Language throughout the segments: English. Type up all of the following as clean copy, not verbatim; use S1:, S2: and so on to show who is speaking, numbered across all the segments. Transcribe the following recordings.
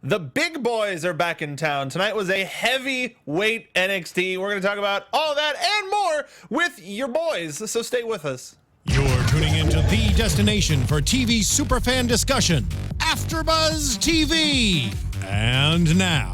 S1: The big boys are back in town. Tonight was a heavyweight NXT. We're going to talk about all that and more with your boys, so stay with us.
S2: You're tuning into the destination for TV superfan discussion, AFTERBUZZ TV. And now,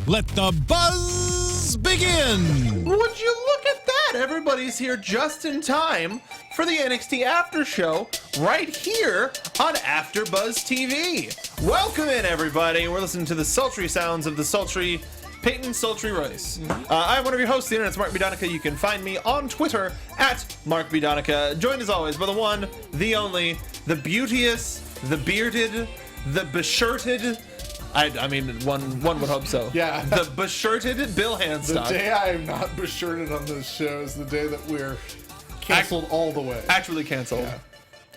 S2: let the buzz begin.
S1: Would you look at that? Everybody's here just in time for the NXT After Show right here on AFTERBUZZ TV. Welcome in, everybody. We're listening to the sultry sounds of the sultry Peyton Sultry Royce. I'm one of your hosts, the internet's Mark B. Donica. You can find me on Twitter at Mark B. Donica. Joined as always by the one, the only, the beauteous, the bearded, the beshirted. I mean, one would hope so.
S3: Yeah.
S1: The beshirted Bill Hanstock.
S3: The day I am not beshirted on this show is the day that we're canceled all the way.
S1: Actually canceled.
S3: Yeah.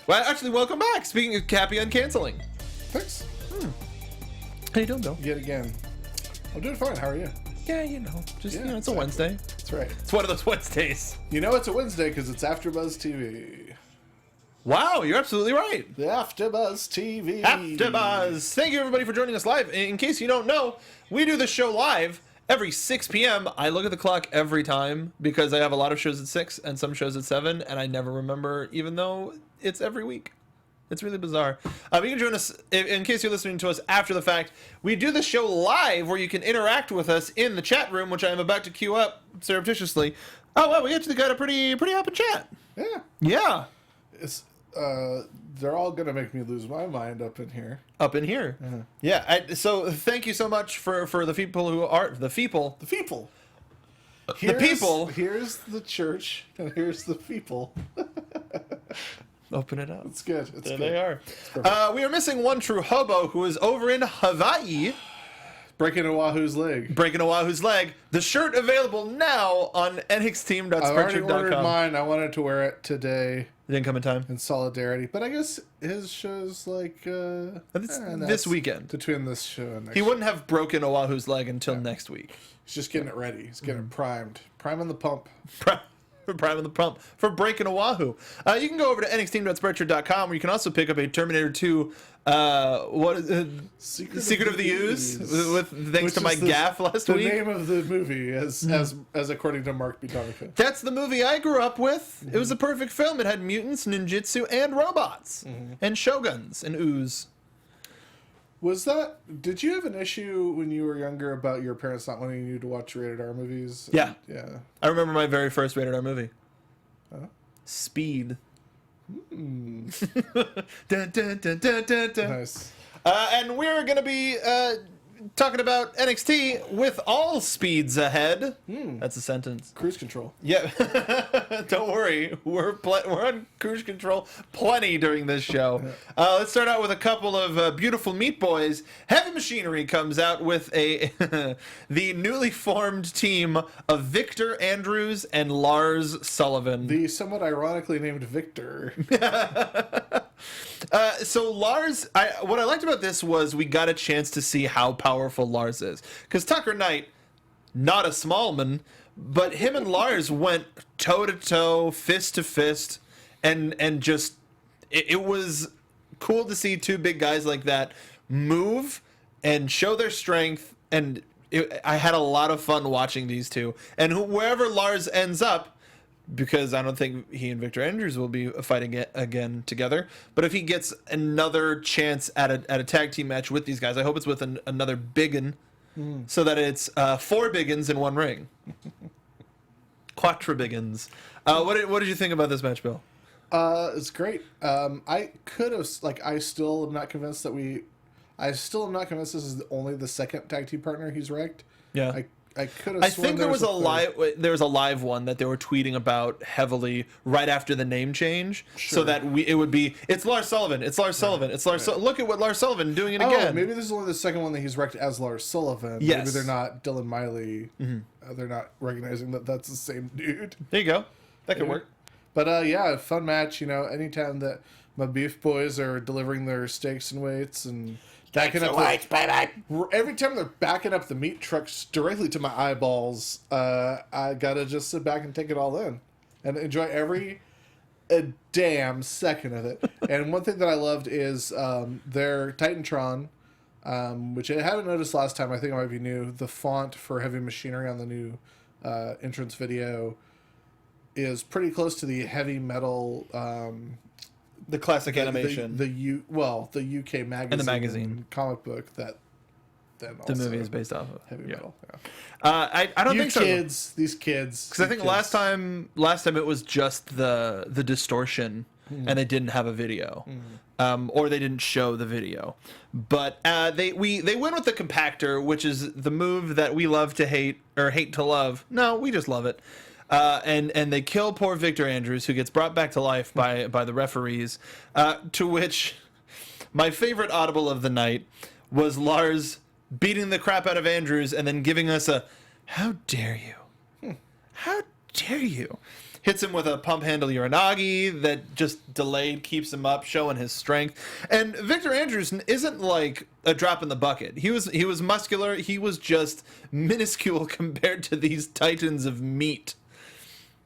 S1: Well, actually, welcome back. Speaking of happy on canceling.
S3: Thanks.
S1: How you doing, Bill?
S3: Yet again. I'm doing fine. How are you?
S1: Yeah, you know, just,
S3: Yeah,
S1: you know, it's a
S3: exactly.
S1: Wednesday.
S3: That's right.
S1: It's one of those Wednesdays.
S3: You know it's a Wednesday because it's AfterBuzz TV.
S1: Wow, you're absolutely right.
S3: The AfterBuzz TV.
S1: AfterBuzz. Thank you, everybody, for joining us live. In case you don't know, we do this show live every 6 p.m. I look at the clock every time because I have a lot of shows at 6 and some shows at 7, and I never remember, even though it's every week. It's really bizarre. You can join us, in case you're listening to us after the fact. We do the show live where you can interact with us in the chat room, which I am about to queue up surreptitiously. Oh, wow, we actually got a pretty open chat.
S3: Yeah.
S1: Yeah.
S3: It's, they're all going to make me lose my mind up in here.
S1: Up in here. Yeah. So thank you so much for the people who are the people.
S3: The people.
S1: The people.
S3: Here's the church, and here's the people.
S1: Open it up.
S3: It's good. It's
S1: There
S3: good.
S1: they are. We are missing one true hobo who is over in Hawaii.
S3: Breaking Oahu's leg.
S1: Breaking Oahu's leg. The shirt available now on
S3: I've already ordered
S1: nxteam.spreadshirt.com.
S3: mine. I wanted to wear it today
S1: It didn't come in time.
S3: in solidarity, but I guess his show's like
S1: This
S3: that's
S1: weekend.
S3: between this show and next.
S1: He wouldn't have broken Oahu's leg until next week.
S3: He's just getting it ready. He's getting it primed, priming the pump.
S1: Priming the pump for breaking Oahu. You can go over to nxteam.spreadshirt.com where you can also pick up a Terminator 2 what is it? Secret of the Ooze with thanks to my gaff last
S3: the
S1: week.
S3: name of the movie as according to Mark B. Donica.
S1: That's the movie I grew up with. It was a perfect film. It had mutants, ninjutsu, and robots, and shoguns, and ooze.
S3: Did you have an issue when you were younger about your parents not wanting you to watch rated R movies?
S1: Yeah.
S3: Yeah.
S1: I remember my very first rated R movie. Speed. Dun, dun, dun, dun, dun, dun.
S3: Nice.
S1: And we're going to be talking about NXT with all speeds ahead. That's a sentence.
S3: Cruise control.
S1: Yeah. Don't worry. We're on cruise control plenty during this show. Let's start out with a couple of beautiful meat boys. Heavy Machinery comes out with the newly formed team of Victor Andrews and Lars Sullivan.
S3: The somewhat ironically named Victor.
S1: So Lars, what I liked about this was we got a chance to see how powerful Lars is. Because Tucker Knight, not a small man, but him and Lars went toe-to-toe, fist-to-fist, and just, it was cool to see two big guys like that move and show their strength, and I had a lot of fun watching these two. And wherever Lars ends up, because I don't think he and Victor Andrews will be fighting it again together. But if he gets another chance at a tag team match with these guys, I hope it's with another biggin, so that it's 4 biggins in one ring. Quattro biggins. What did you think about this match, Bill?
S3: It's great. I could have I still am not convinced this is only the second tag team partner he's wrecked.
S1: Yeah.
S3: I could have.
S1: I think there was a live one that they were tweeting about heavily right after the name change, so that it would be it's Lars Sullivan, it's Lars Sullivan, it's Lars. Look at what Lars Sullivan doing it again.
S3: Maybe this is only the second one that he's wrecked as Lars Sullivan.
S1: Yes.
S3: Maybe they're not Dylan Miley. They're not recognizing that that's the same dude.
S1: There you go. That could work.
S3: But yeah, fun match. You know, anytime that my beef boys are delivering their steaks and weights and backing up every time they're backing up the meat trucks directly to my eyeballs, I gotta just sit back and take it all in and enjoy every damn second of it. And one thing that I loved is their Titantron which I haven't noticed last time. I think it might be new. The font for Heavy Machinery on the new entrance video is pretty close to the heavy metal.
S1: The classic animation.
S3: The UK magazine.
S1: And the magazine.
S3: Comic book that then
S1: the movie is based off of.
S3: Heavy metal. Yeah.
S1: I don't think
S3: kids,
S1: so.
S3: These kids.
S1: Because I think last time it was just the distortion, and they didn't have a video, or they didn't show the video. But they went with the compactor, which is the move that we love to hate or hate to love. No, we just love it. And they kill poor Victor Andrews, who gets brought back to life by the referees. To which my favorite audible of the night was Lars beating the crap out of Andrews and then giving us a "How dare you? How dare you?" Hits him with a pump handle Uranagi that just delayed, keeps him up, showing his strength. And Victor Andrews isn't like a drop in the bucket. He was muscular. He was just minuscule compared to these titans of meat.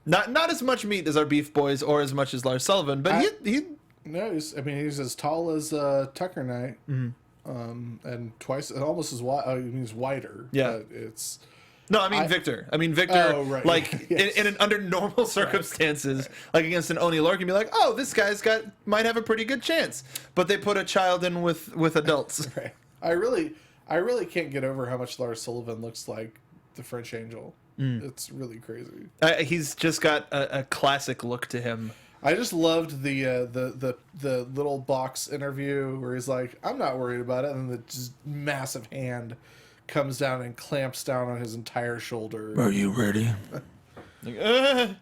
S1: Not as much meat as our beef boys or as much as Lars Sullivan, but
S3: he's as tall as Tucker Knight, and twice, almost as wide. He's wider.
S1: Yeah,
S3: but it's.
S1: No, Victor. Victor,
S3: oh, right.
S1: like, yes. under normal circumstances, like against an Oney Lorcan, be like, oh, this guy's might have a pretty good chance. But they put a child in with adults.
S3: Right. I really can't get over how much Lars Sullivan looks like the French Angel. It's really crazy.
S1: He's just got a classic look to him.
S3: I just loved the little box interview where he's like, I'm not worried about it, and the just massive hand comes down and clamps down on his entire shoulder.
S1: Are you ready? Like,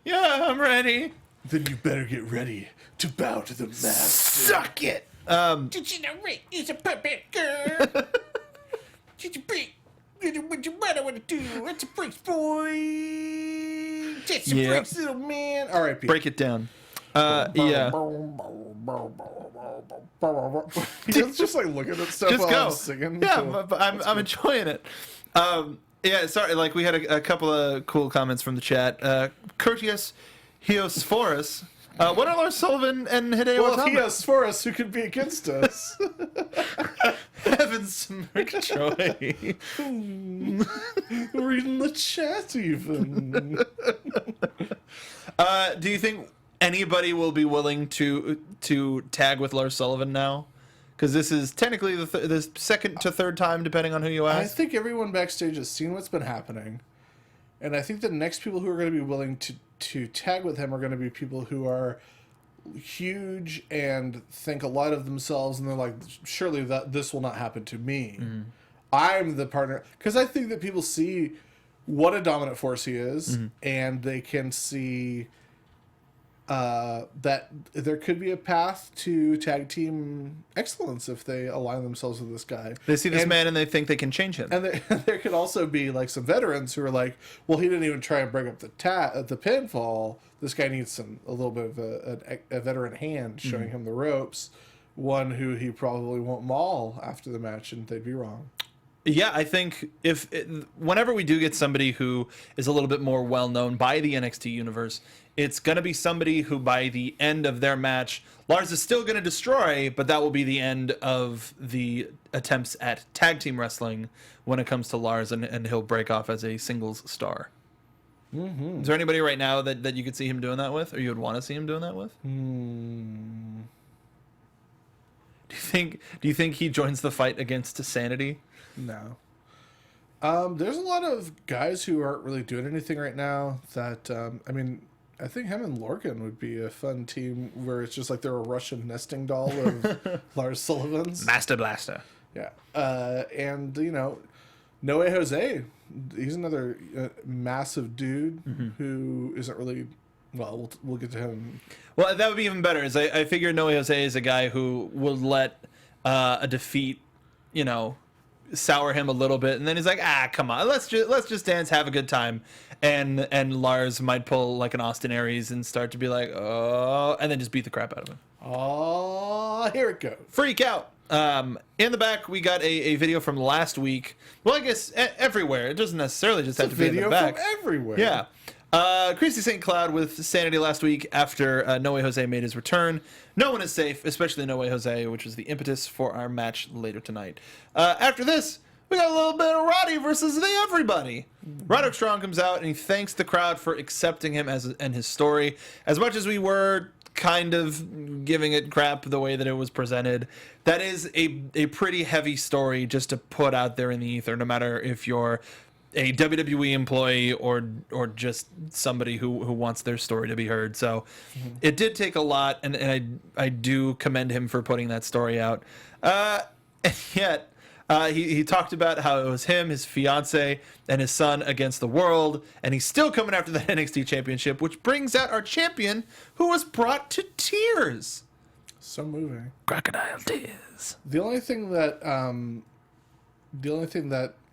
S1: yeah, I'm ready.
S3: Then you better get ready to bow to the master.
S1: Suck it.
S4: Did you know Rick is a puppet girl? Did you break? What I want to do? It's a breaks, boy. Just a breaks, little man.
S3: All right, Pete.
S1: Break it down. Yeah.
S3: He's just like looking at stuff
S1: Just
S3: while
S1: go.
S3: I'm singing.
S1: Yeah, I'm enjoying it. Yeah, sorry. Like we had a couple of cool comments from the chat. Courteous Heosphorus. What are Lars Sullivan and Hideo
S3: Well,
S1: Itami?
S3: he has for us who could be against us.
S1: Heaven smirk Troy.
S3: Reading the chat even.
S1: Do you think anybody will be willing to tag with Lars Sullivan now? Because this is technically the second to third time, depending on who you
S3: I
S1: ask.
S3: think everyone backstage has seen what's been happening. And I think the next people who are going to be willing to tag with him are going to be people who are huge and think a lot of themselves, and they're like, surely this will not happen to me. I'm the partner. Because I think that people see what a dominant force he is, and they can see that there could be a path to tag team excellence if they align themselves with this guy.
S1: They see this man and they think they can change him.
S3: And there could also be like some veterans who are like, well, he didn't even try and break up the pinfall. This guy needs a little bit of a veteran hand showing him the ropes. One who he probably won't maul after the match, and they'd be wrong.
S1: Yeah, I think whenever we do get somebody who is a little bit more well known by the NXT universe, it's going to be somebody who by the end of their match, Lars is still going to destroy, but that will be the end of the attempts at tag team wrestling when it comes to Lars, and he'll break off as a singles star. Is there anybody right now that you could see him doing that with, or you would want to see him doing that with? Do you think he joins the fight against Sanity?
S3: No. There's a lot of guys who aren't really doing anything right now that, I think him and Lorcan would be a fun team where it's just like they're a Russian nesting doll of Lars Sullivan's.
S1: Master Blaster.
S3: Yeah. And, Noe Jose, he's another massive dude who isn't really, well, we'll get to him.
S1: Well, that would be even better. I figure Noe Jose is a guy who will let a defeat, sour him a little bit, and then he's like, come on, let's just dance, have a good time, and Lars might pull like an Austin Aries and start to be like, oh, and then just beat the crap out of him.
S3: Oh, here it goes.
S1: Freak out. In the back, we got a video from last week. Well, I guess everywhere. It doesn't necessarily just have to be in the back.
S3: Video from everywhere.
S1: Yeah. Christy St. Cloud with Sanity last week after No Way Jose made his return. No one is safe, especially No Way Jose, which was the impetus for our match later tonight. After this, we got a little bit of Roddy versus the Everybody. Roderick Strong comes out and he thanks the crowd for accepting him and his story. As much as we were kind of giving it crap the way that it was presented, that is a pretty heavy story just to put out there in the ether, no matter if you're a WWE employee or just somebody who wants their story to be heard. So it did take a lot, and I do commend him for putting that story out. And yet he talked about how it was him, his fiance, and his son against the world, and he's still coming after that NXT championship, which brings out our champion, who was brought to tears.
S3: So moving.
S1: Crocodile tears.
S3: The only thing that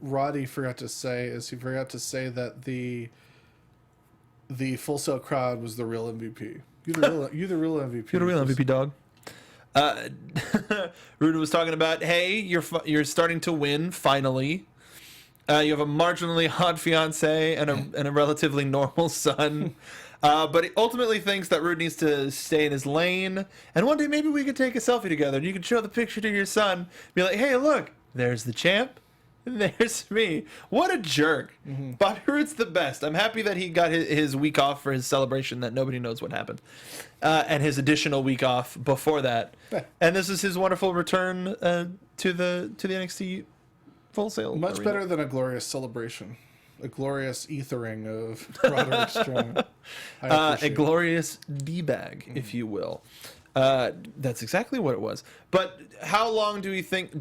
S3: Roddy forgot to say is he forgot to say that the Full Sail crowd was the real MVP. You're the real MVP.
S1: You're the real MVP, dog. Roode was talking about, hey, you're starting to win finally. You have a marginally hot fiance and a relatively normal son. But he ultimately thinks that Roode needs to stay in his lane. And one day maybe we could take a selfie together and you could show the picture to your son. Be like, hey, look, there's the champ. And there's me. What a jerk. Bobby Roode's the best. I'm happy that he got his week off for his celebration that nobody knows what happened. And his additional week off before that. And this is his wonderful return to the NXT Full Sail.
S3: Much
S1: arena.
S3: better than a glorious celebration. A glorious ethering of Roderick Strong.
S1: A glorious D-bag, if you will. That's exactly what it was. But how long do we think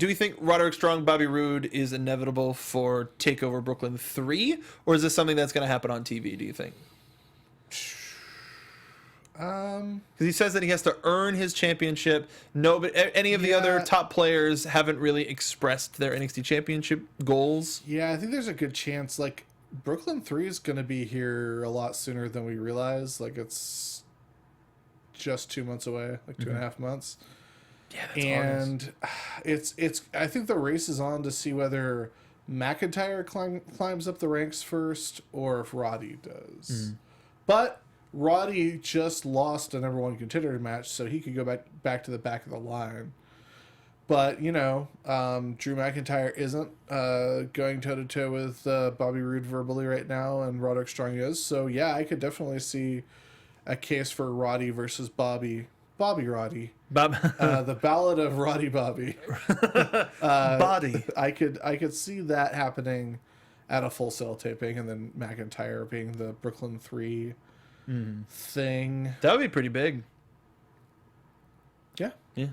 S1: Roderick Strong, Bobby Roode is inevitable for TakeOver Brooklyn 3? Or is this something that's going to happen on TV, do you think? Because he says that he has to earn his championship. No, but any of the other top players haven't really expressed their NXT championship goals.
S3: Yeah, I think there's a good chance. Like, Brooklyn 3 is going to be here a lot sooner than we realize. Like, it's just 2 months away, like 2.5 months.
S1: Yeah, that's
S3: and it's. I think the race is on to see whether McIntyre climbs up the ranks first or if Roddy does. But Roddy just lost a number 1 contender match, so he could go back to the back of the line. But, you know, Drew McIntyre isn't going toe-to-toe with Bobby Roode verbally right now, and Roderick Strong is. So, yeah, I could definitely see a case for Roddy versus Bobby Roddy. The Ballad of Roddy Bobby.
S1: Body.
S3: I could see that happening at a Full Sail taping, and then McIntyre being the Brooklyn 3 thing.
S1: That would be pretty big.
S3: Yeah.
S1: Yeah.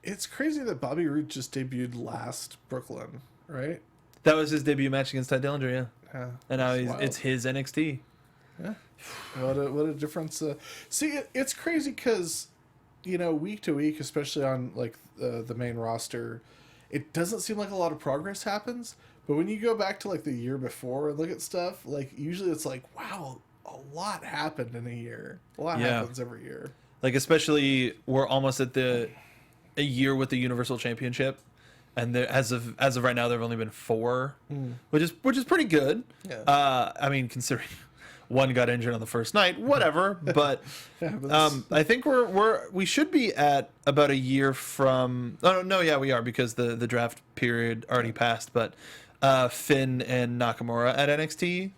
S3: It's crazy that Bobby Roode just debuted last Brooklyn, right?
S1: That was his debut match against Ty Dillinger, yeah.
S3: Yeah.
S1: And now
S3: Wild.
S1: it's his NXT.
S3: Yeah. What a difference. See, it's crazy because, you know, week to week, especially on, like, the main roster, it doesn't seem like a lot of progress happens. But when you go back to, like, the year before and look at stuff, like, usually it's like, wow, a lot happened in a year. A lot happens every year.
S1: Like, especially, we're almost at a year with the Universal Championship. And there, as of right now, there have only been 4, which is pretty good.
S3: Yeah.
S1: I mean, considering one got injured on the first night, whatever. But I think we should be at about a year from. Oh no, yeah, we are, because the draft period already passed. But Finn and Nakamura at NXT,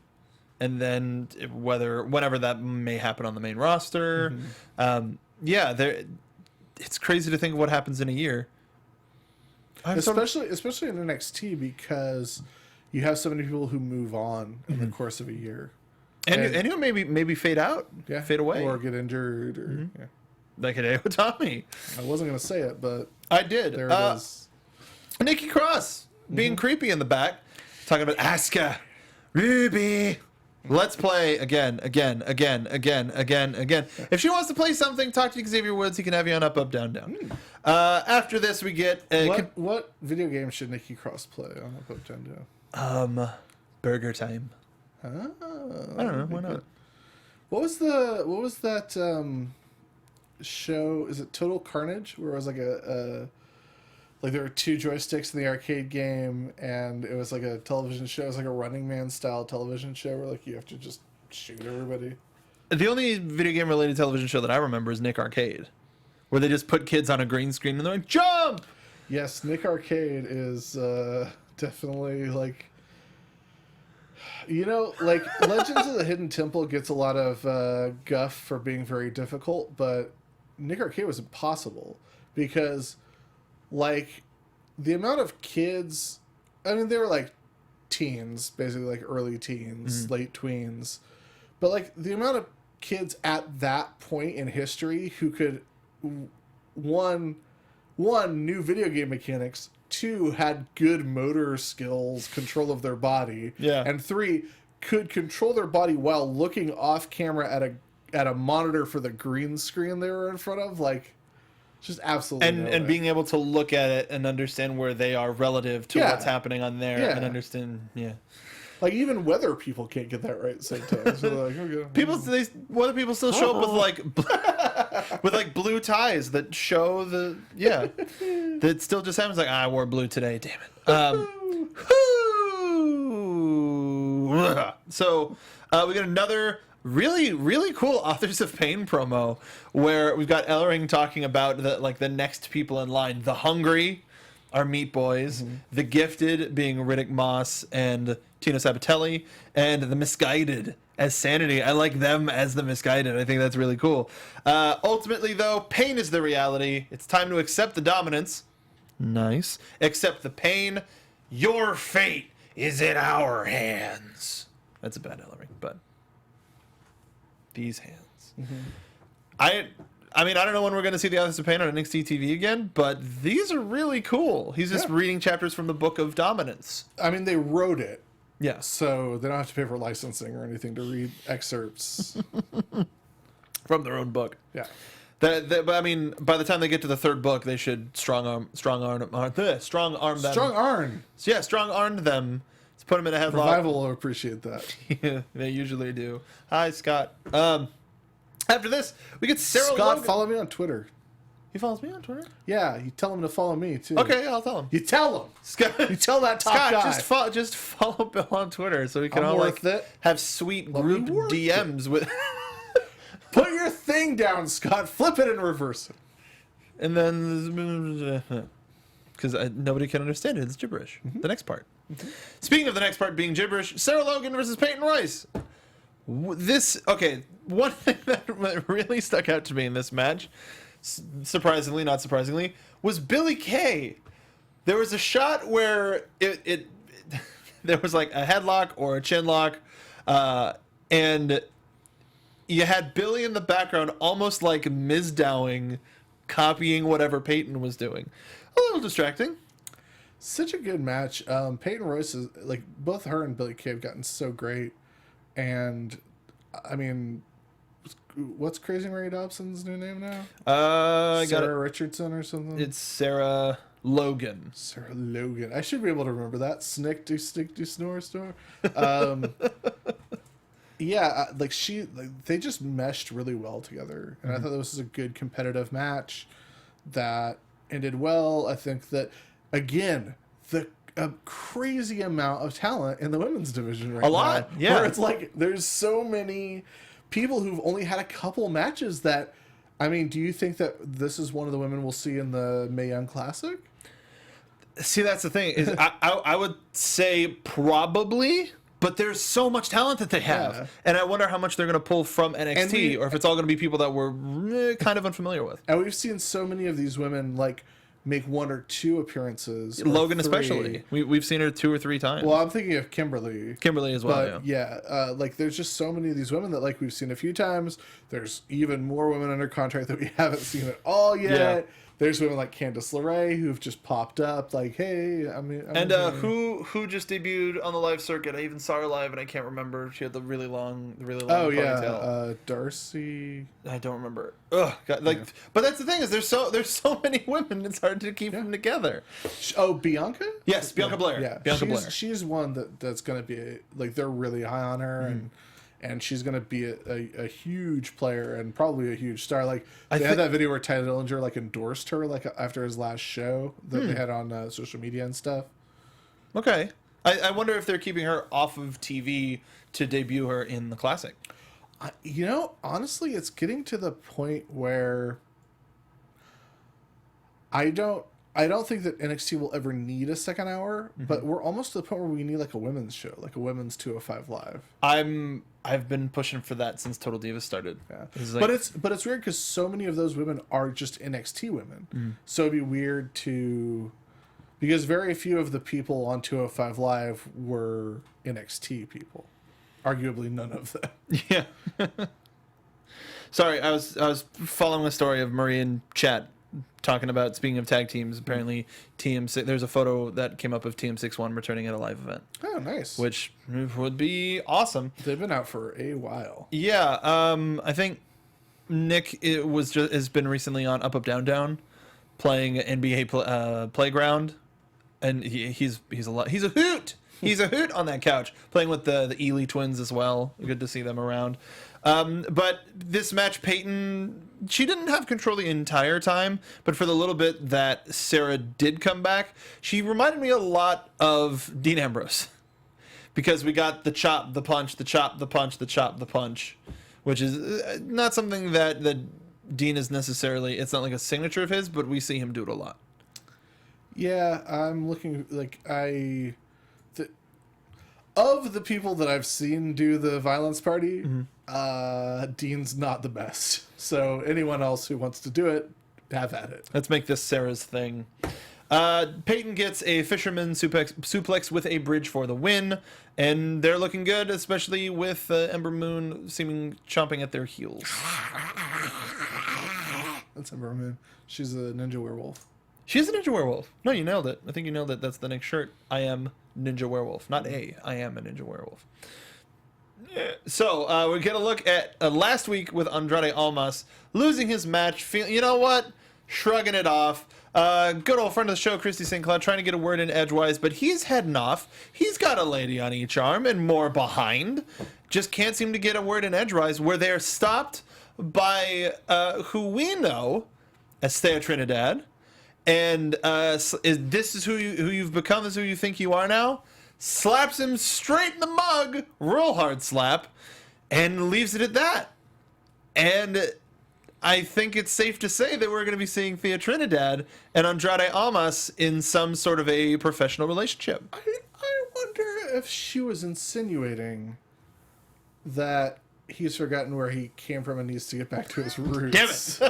S1: and then whenever that may happen on the main roster. Yeah, it's crazy to think of what happens in a year.
S3: Especially in NXT, because you have so many people who move on in the course of a year.
S1: And who maybe fade out, fade away,
S3: or get injured, or
S1: like Hideo Itami.
S3: I wasn't gonna say it, but
S1: I did.
S3: there it is.
S1: Nikki Cross being creepy in the back, talking about Asuka, Ruby. Let's play again. If she wants to play something, talk to Xavier Woods. He can have you on up, down, down. After this, we get
S3: what video game should Nikki Cross play on up, down, down?
S1: Burger Time. I don't know. Why not?
S3: What was that show? Is it Total Carnage? Where it was like like there were 2 joysticks in the arcade game, and it was like a television show. It was like a Running Man style television show where like you have to just shoot everybody.
S1: The only video game related television show that I remember is Nick Arcade, where they just put kids on a green screen and they're like, jump!
S3: Yes, Nick Arcade is definitely like, you know, like Legends of the Hidden Temple gets a lot of guff for being very difficult, but Nick Arcade was impossible because, like, the amount of kids, I mean, they were like teens, basically like early teens, late tweens, but like the amount of kids at that point in history who could, one, new video game mechanics, 2, had good motor skills, control of their body, and 3, could control their body while looking off camera at a monitor for the green screen they were in front of, like, just absolutely
S1: and being able to look at it and understand where they are relative to what's happening on there and understand
S3: like even weather people can't get that right sometimes. So like, okay.
S1: Weather people still show up with like blue ties that show that still just happens like I wore blue today, damn it. So we got another really, really cool Authors of Pain promo where we've got Ellering talking about the next people in line. The Hungry are Meat Boys, the Gifted being Riddick Moss and Tino Sabatelli, and the Misguided as Sanity. I like them as the Misguided. I think that's really cool. Ultimately, though, pain is the reality. It's time to accept the dominance. Nice. Accept the pain. Your fate is in our hands. That's a bad Ellering, but these hands. I mean, I don't know when we're going to see the Authors of Pain on NXT TV again, but these are really cool. He's just reading chapters from the Book of Dominance.
S3: I mean, they wrote it.
S1: Yeah.
S3: So they don't have to pay for licensing or anything to read excerpts.
S1: From their own book.
S3: Yeah.
S1: But I mean, by the time they get to the third book, they should strong arm them.
S3: Strong arm.
S1: Yeah, strong arm them. Let's put them in a headlock.
S3: Revival will appreciate that.
S1: Yeah, they usually do. Hi, Scott. After this, we get Sarah
S3: Scott,
S1: Logan.
S3: follow me on Twitter.
S1: He follows me on Twitter?
S3: Yeah, you tell him to follow me, too.
S1: Okay, I'll tell him.
S3: You tell him.
S1: Scott,
S3: You tell that top
S1: Scott,
S3: guy.
S1: just follow Bill on Twitter so we can
S3: I'm
S1: all
S3: worth it.
S1: have sweet
S3: Let
S1: group
S3: me work
S1: DMs with...
S3: Put your thing down, Scott. Flip it and reverse it.
S1: And then... Because nobody can understand it. It's gibberish. The next part. Speaking of the next part being gibberish, Sarah Logan versus Peyton Royce. One thing that really stuck out to me in this match, surprisingly, not surprisingly, was Billie Kay. There was a shot where there was like a headlock or a chin lock, and you had Billie in the background almost like misdowing, copying whatever Peyton was doing. A little distracting.
S3: Such a good match. Peyton Royce is like both her and Billie Kay have gotten so great, and I mean, what's Crazy Mary Dobson's new name now?
S1: Sarah
S3: Richardson or something.
S1: It's Sarah Logan.
S3: Sarah Logan. I should be able to remember that. Snick do snore snore. Yeah, they just meshed really well together, and I thought this was a good competitive match that ended well. I think that again a crazy amount of talent in the women's division right now.
S1: A lot, yeah.
S3: Where it's like there's so many people who've only had a couple matches that. I mean, do you think that this is one of the women we'll see in the Mae Young Classic?
S1: See, that's the thing. Is I would say probably, but there's so much talent that they have,
S3: Yeah.
S1: and I wonder how much they're going to pull from NXT, or if it's all going to be people that we're kind of unfamiliar with.
S3: And we've seen so many of these women like make 1 or 2 appearances.
S1: Logan
S3: 3.
S1: especially. We've seen her 2 or 3 times.
S3: Well, I'm thinking of Kimberly.
S1: Kimberly as well.
S3: But like there's just so many of these women that like we've seen a few times. There's even more women under contract that we haven't seen at all yet.
S1: Yeah.
S3: There's women like Candice LeRae who've just popped up. Like, hey, I'm
S1: who just debuted on the live circuit? I even saw her live, and I can't remember. She had the really long
S3: Oh
S1: ponytail.
S3: yeah, Darcy.
S1: I don't remember. Ugh, God, but that's the thing is there's so many women. It's hard to keep them together.
S3: Oh, Bianca.
S1: Yes, Bianca Blair.
S3: Yeah,
S1: Bianca Blair.
S3: She's one that's gonna be like they're really high on her and she's going to be a huge player and probably a huge star. Like they had that video where Ty Dillinger like endorsed her like after his last show that they had on social media and stuff.
S1: Okay. I wonder if they're keeping her off of TV to debut her in the Classic.
S3: You know, honestly, it's getting to the point where I don't think that NXT will ever need a second hour, but we're almost to the point where we need like a women's show, like a women's 205 Live.
S1: I've been pushing for that since Total Divas started.
S3: Yeah.
S1: Like,
S3: But it's weird because so many of those women are just NXT women. So it'd be weird because very few of the people on 205 Live were NXT people. Arguably none of them.
S1: yeah. Sorry, I was following a story of Marie and Chat talking about, speaking of tag teams, apparently there's a photo that came up of TM61 returning at a live event.
S3: Oh, nice.
S1: Which would be awesome.
S3: They've been out for a while.
S1: Yeah, I think Nick has been recently on Up Up Down Down playing NBA Playground, and he's a hoot. He's a hoot on that couch, playing with the Ely twins as well. Good to see them around. But this match, Peyton, she didn't have control the entire time, but for the little bit that Sarah did come back, she reminded me a lot of Dean Ambrose. Because we got the chop, the punch, the chop, the punch, the chop, the punch, which is not something that Dean is necessarily, it's not like a signature of his, but we see him do it a lot.
S3: Yeah, I'm looking, like, of the people that I've seen do the violence party, Dean's not the best. So anyone else who wants to do it, have at it.
S1: Let's make this Sarah's thing. Peyton gets a fisherman suplex with a bridge for the win, and they're looking good, especially with Ember Moon seeming chomping at their heels.
S3: That's Ember Moon. She's a ninja werewolf.
S1: She's a ninja werewolf. No, you nailed it. I think you nailed it. That's the next shirt. I am ninja werewolf. Not I am a ninja werewolf. So we're going to look at last week with Andrade Almas losing his match. You know what? Shrugging it off. Good old friend of the show, Christy St. Cloud, trying to get a word in edgewise, but he's heading off. He's got a lady on each arm and more behind. Just can't seem to get a word in edgewise, where they're stopped by who we know as Thea Trinidad. And this is who you've become, this is who you think you are now. Slaps him straight in the mug, real hard slap, and leaves it at that. And I think it's safe to say that we're going to be seeing Thea Trinidad and Andrade Almas in some sort of a professional relationship.
S3: I wonder if she was insinuating that he's forgotten where he came from and needs to get back to his roots.
S1: Damn it!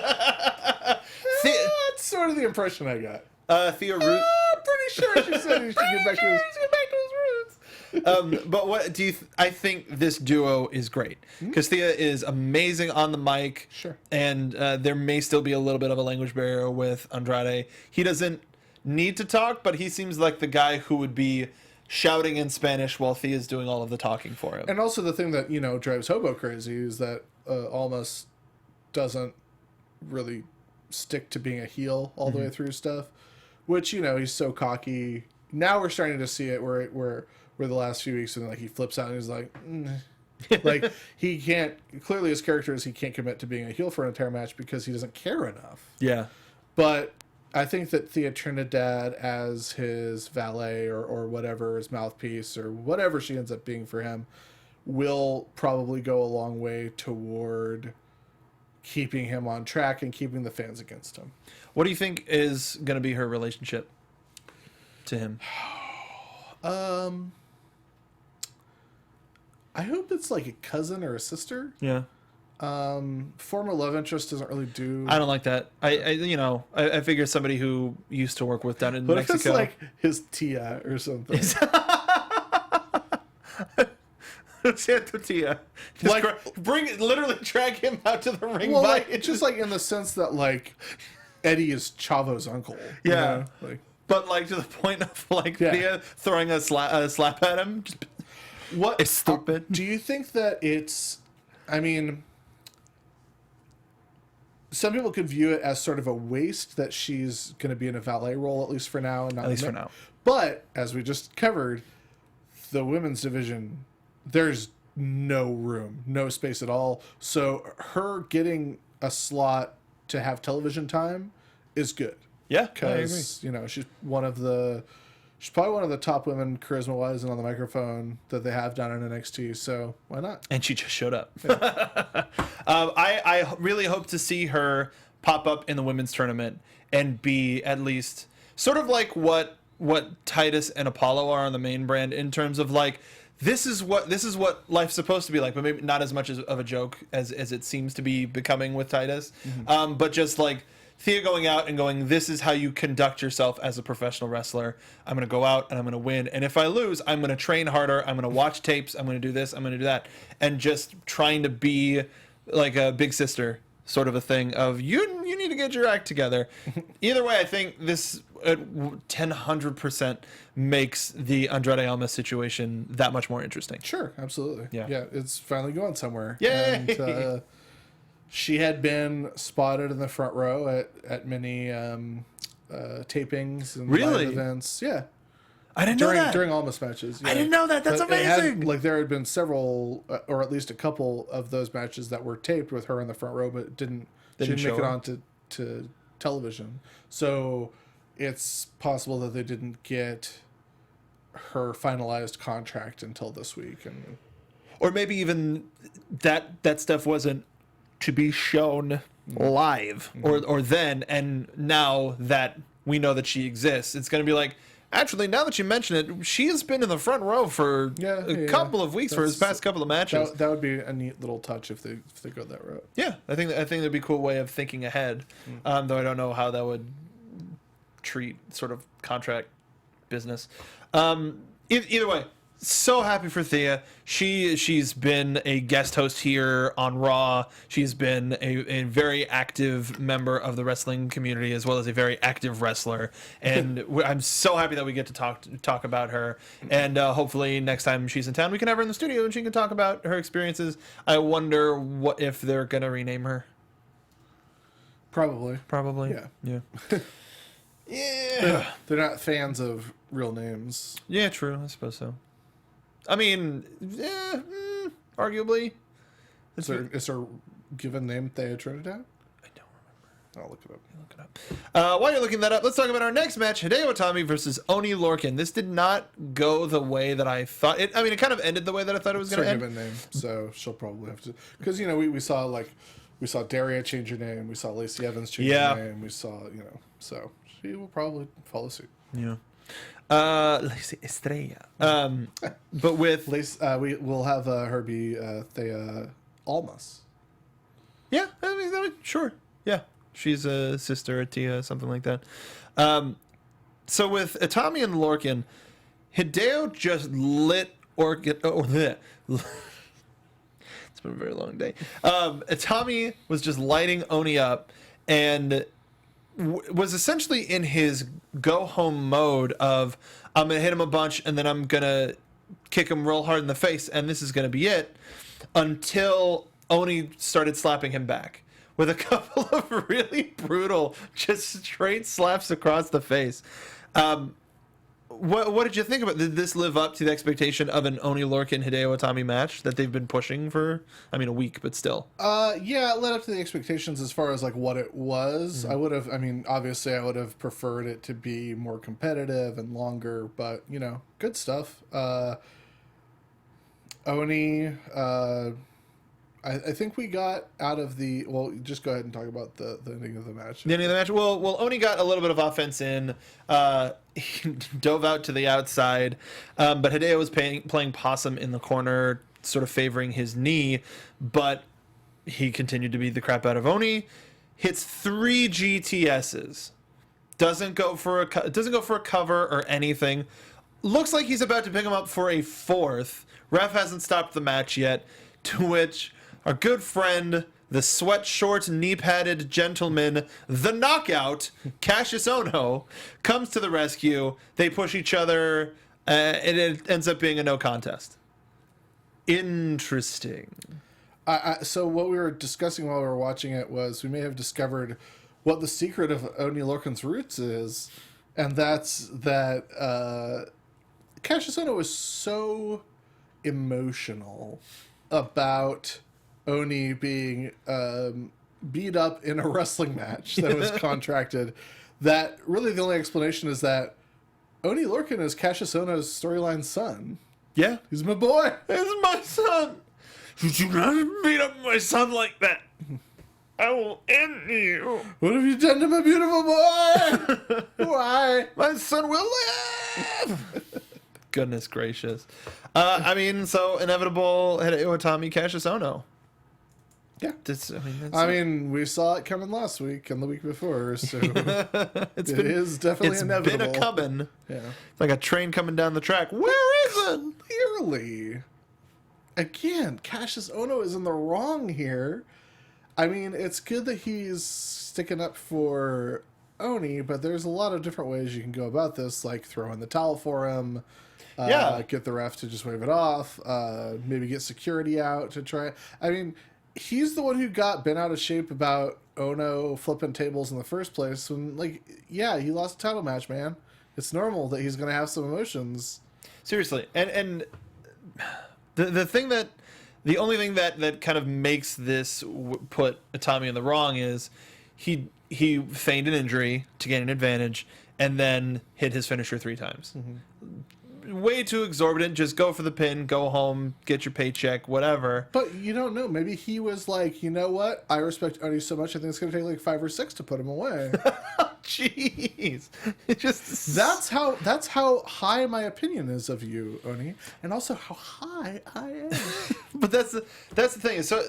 S3: That's sort of the impression I got.
S1: Thea Roode.
S3: I'm pretty sure she said he should get back to his roots.
S1: But what do you? I think this duo is great because Thea is amazing on the mic.
S3: Sure.
S1: And there may still be a little bit of a language barrier with Andrade. He doesn't need to talk, but he seems like the guy who would be shouting in Spanish while Thea's doing all of the talking for him.
S3: And also the thing that drives Hobo crazy is that Almas doesn't really stick to being a heel all the way through stuff, which he's so cocky. Now we're starting to see it where the last few weeks and like he flips out and he's like like he can't, clearly his character is he can't commit to being a heel for an entire match because he doesn't care enough.
S1: Yeah.
S3: But I think that Thea Trinidad as his valet or whatever, his mouthpiece or whatever she ends up being for him, will probably go a long way toward keeping him on track and keeping the fans against him.
S1: What do you think is going to be her relationship to him?
S3: I hope it's like a cousin or a sister.
S1: Yeah.
S3: Former love interest doesn't really do.
S1: I don't like that. I figure somebody who used to work with down in
S3: But
S1: Mexico.
S3: if it's like his Tia or something.
S1: Tia. Literally drag him out to the ring.
S3: Well, like, it's just like in the sense that like Eddie is Chavo's uncle.
S1: Yeah.
S3: Like,
S1: but like to the point of like Thea throwing a slap at him. Just,
S3: what
S1: is stupid.
S3: Do you think that it's? I mean, some people could view it as sort of a waste that she's going to be in a valet role at least for now. And not
S1: at least for now.
S3: But as we just covered, the women's division, there's no room, no space at all. So her getting a slot to have television time is good.
S1: Yeah,
S3: because she's one of the she's probably one of the top women charisma-wise and on the microphone that they have down in NXT. So why not?
S1: And she just showed up. I really hope to see her pop up in the women's tournament and be at least sort of like what Titus and Apollo are on the main brand, in terms of like, this is what life's supposed to be like, but maybe not as much of a joke as it seems to be becoming with Titus. But just like Thea going out and going, this is how you conduct yourself as a professional wrestler. I'm going to go out and I'm going to win. And if I lose, I'm going to train harder. I'm going to watch tapes. I'm going to do this. I'm going to do that. And just trying to be like a big sister sort of a thing of, you need to get your act together. Either way, I think this 100% makes the Andrade Almas situation that much more interesting.
S3: Sure, absolutely.
S1: Yeah.
S3: It's finally going somewhere.
S1: Yay!
S3: And, she had been spotted in the front row at many tapings and
S1: Really?
S3: live events. Yeah,
S1: I didn't know that.
S3: during Almas matches.
S1: I didn't know that. That's
S3: But it had-
S1: amazing.
S3: like there had been several, or at least a couple of those matches that were taped with her in the front row, but she didn't
S1: show
S3: make it
S1: her.
S3: onto to television. So it's possible that they didn't get her finalized contract until this week, and
S1: Or maybe even that stuff wasn't to be shown live or then, and now that we know that she exists, it's going to be like, actually, now that you mention it, she has been in the front row for a couple of weeks for his past couple of matches.
S3: that would be a neat little touch if they go that route.
S1: Yeah, I think that'd be a cool way of thinking ahead. Though I don't know how that would treat sort of contract business. Either way, so happy for Thea. She's been a guest host here on Raw. She's been a very active member of the wrestling community, as well as a very active wrestler. And I'm so happy that we get to talk about her. And hopefully next time she's in town, we can have her in the studio and she can talk about her experiences. I wonder what if they're gonna rename her.
S3: Probably.
S1: Yeah.
S3: Yeah. They're not fans of real names.
S1: Yeah, true. I suppose so. I mean, arguably.
S3: Is her given name Thea Trinidad?
S1: I don't remember.
S3: I'll look it up.
S1: Look it up. While you're looking that up, let's talk about our next match: Hideo Itami versus Oney Lorcan. This did not go the way that I thought. It kind of ended the way that I thought it was going to end.
S3: Given name, so she'll probably have to, because we saw Daria change her name, we saw Lacey Evans change her name, we saw so she will probably follow suit.
S1: Yeah. Lacey Estrella. But with
S3: we'll have her be Thea Almas.
S1: yeah, I mean, sure, yeah, she's a sister, a Tia, something like that. So with Itami and Lorcan, Hideo just lit It's been a very long day. Itami was just lighting Oney up and was essentially in his go home mode of, I'm gonna hit him a bunch and then I'm gonna kick him real hard in the face and this is gonna be it, until Oney started slapping him back with a couple of really brutal, just straight slaps across the face. What did you think about? Did this live up to the expectation of an Oney Lorcan Hideo Itami match that they've been pushing for, a week, but still?
S3: Yeah, it led up to the expectations as far as like what it was. Obviously I would have preferred it to be more competitive and longer, but good stuff. Oney, I think we got out of the... Well, just go ahead and talk about the ending of the match.
S1: The ending of the match? Well, Oney got a little bit of offense in. He dove out to the outside. But Hideo was playing possum in the corner, sort of favoring his knee. But he continued to beat the crap out of Oney. Hits 3 GTSs. Doesn't go for a cover or anything. Looks like he's about to pick him up for a 4th. Ref hasn't stopped the match yet. To which... our good friend, the sweat-short, knee-padded gentleman, the Knockout, Cassius Ohno, comes to the rescue. They push each other, and it ends up being a no contest. Interesting.
S3: So what we were discussing while we were watching it was we may have discovered what the secret of Oney Lorcan's roots is, and that's that Cassius Ohno was so emotional about Oney being beat up in a wrestling match that was contracted, that really the only explanation is that Oney Lorcan is Cassius Ohno's storyline son.
S1: Yeah.
S3: He's my boy.
S1: This is my son. You do not beat up my son like that. I will end you.
S3: What have you done to my beautiful boy? Why?
S1: My son will live. Goodness gracious. I mean, so inevitable Hideo Itami, Cassius Ohno.
S3: Yeah.
S1: I
S3: I mean, we saw it coming last week and the week before, so it is definitely inevitable.
S1: It's been a coming.
S3: Yeah.
S1: It's like a train coming down the track. Where is it?
S3: Clearly. Again, Cassius Ohno is in the wrong here. I mean, it's good that he's sticking up for Oney, but there's a lot of different ways you can go about this, like throw in the towel for him, get the ref to just wave it off, maybe get security out to try. I mean, he's the one who got bent out of shape about Ohno flipping tables in the first place. When, like, yeah, he lost a title match, man. It's normal that he's going to have some emotions.
S1: Seriously, and the only thing that kind of makes this put Itami in the wrong is he feigned an injury to gain an advantage and then hit his finisher 3 times. Way too exorbitant. Just go for the pin, go home, get your paycheck, whatever.
S3: But you don't know. Maybe he was like, you know what? I respect Oney so much. I think it's going to take like 5 or 6 to put him away.
S1: Jeez, it just
S3: that's how high my opinion is of you, Oney, and also how high I am.
S1: But that's the thing. So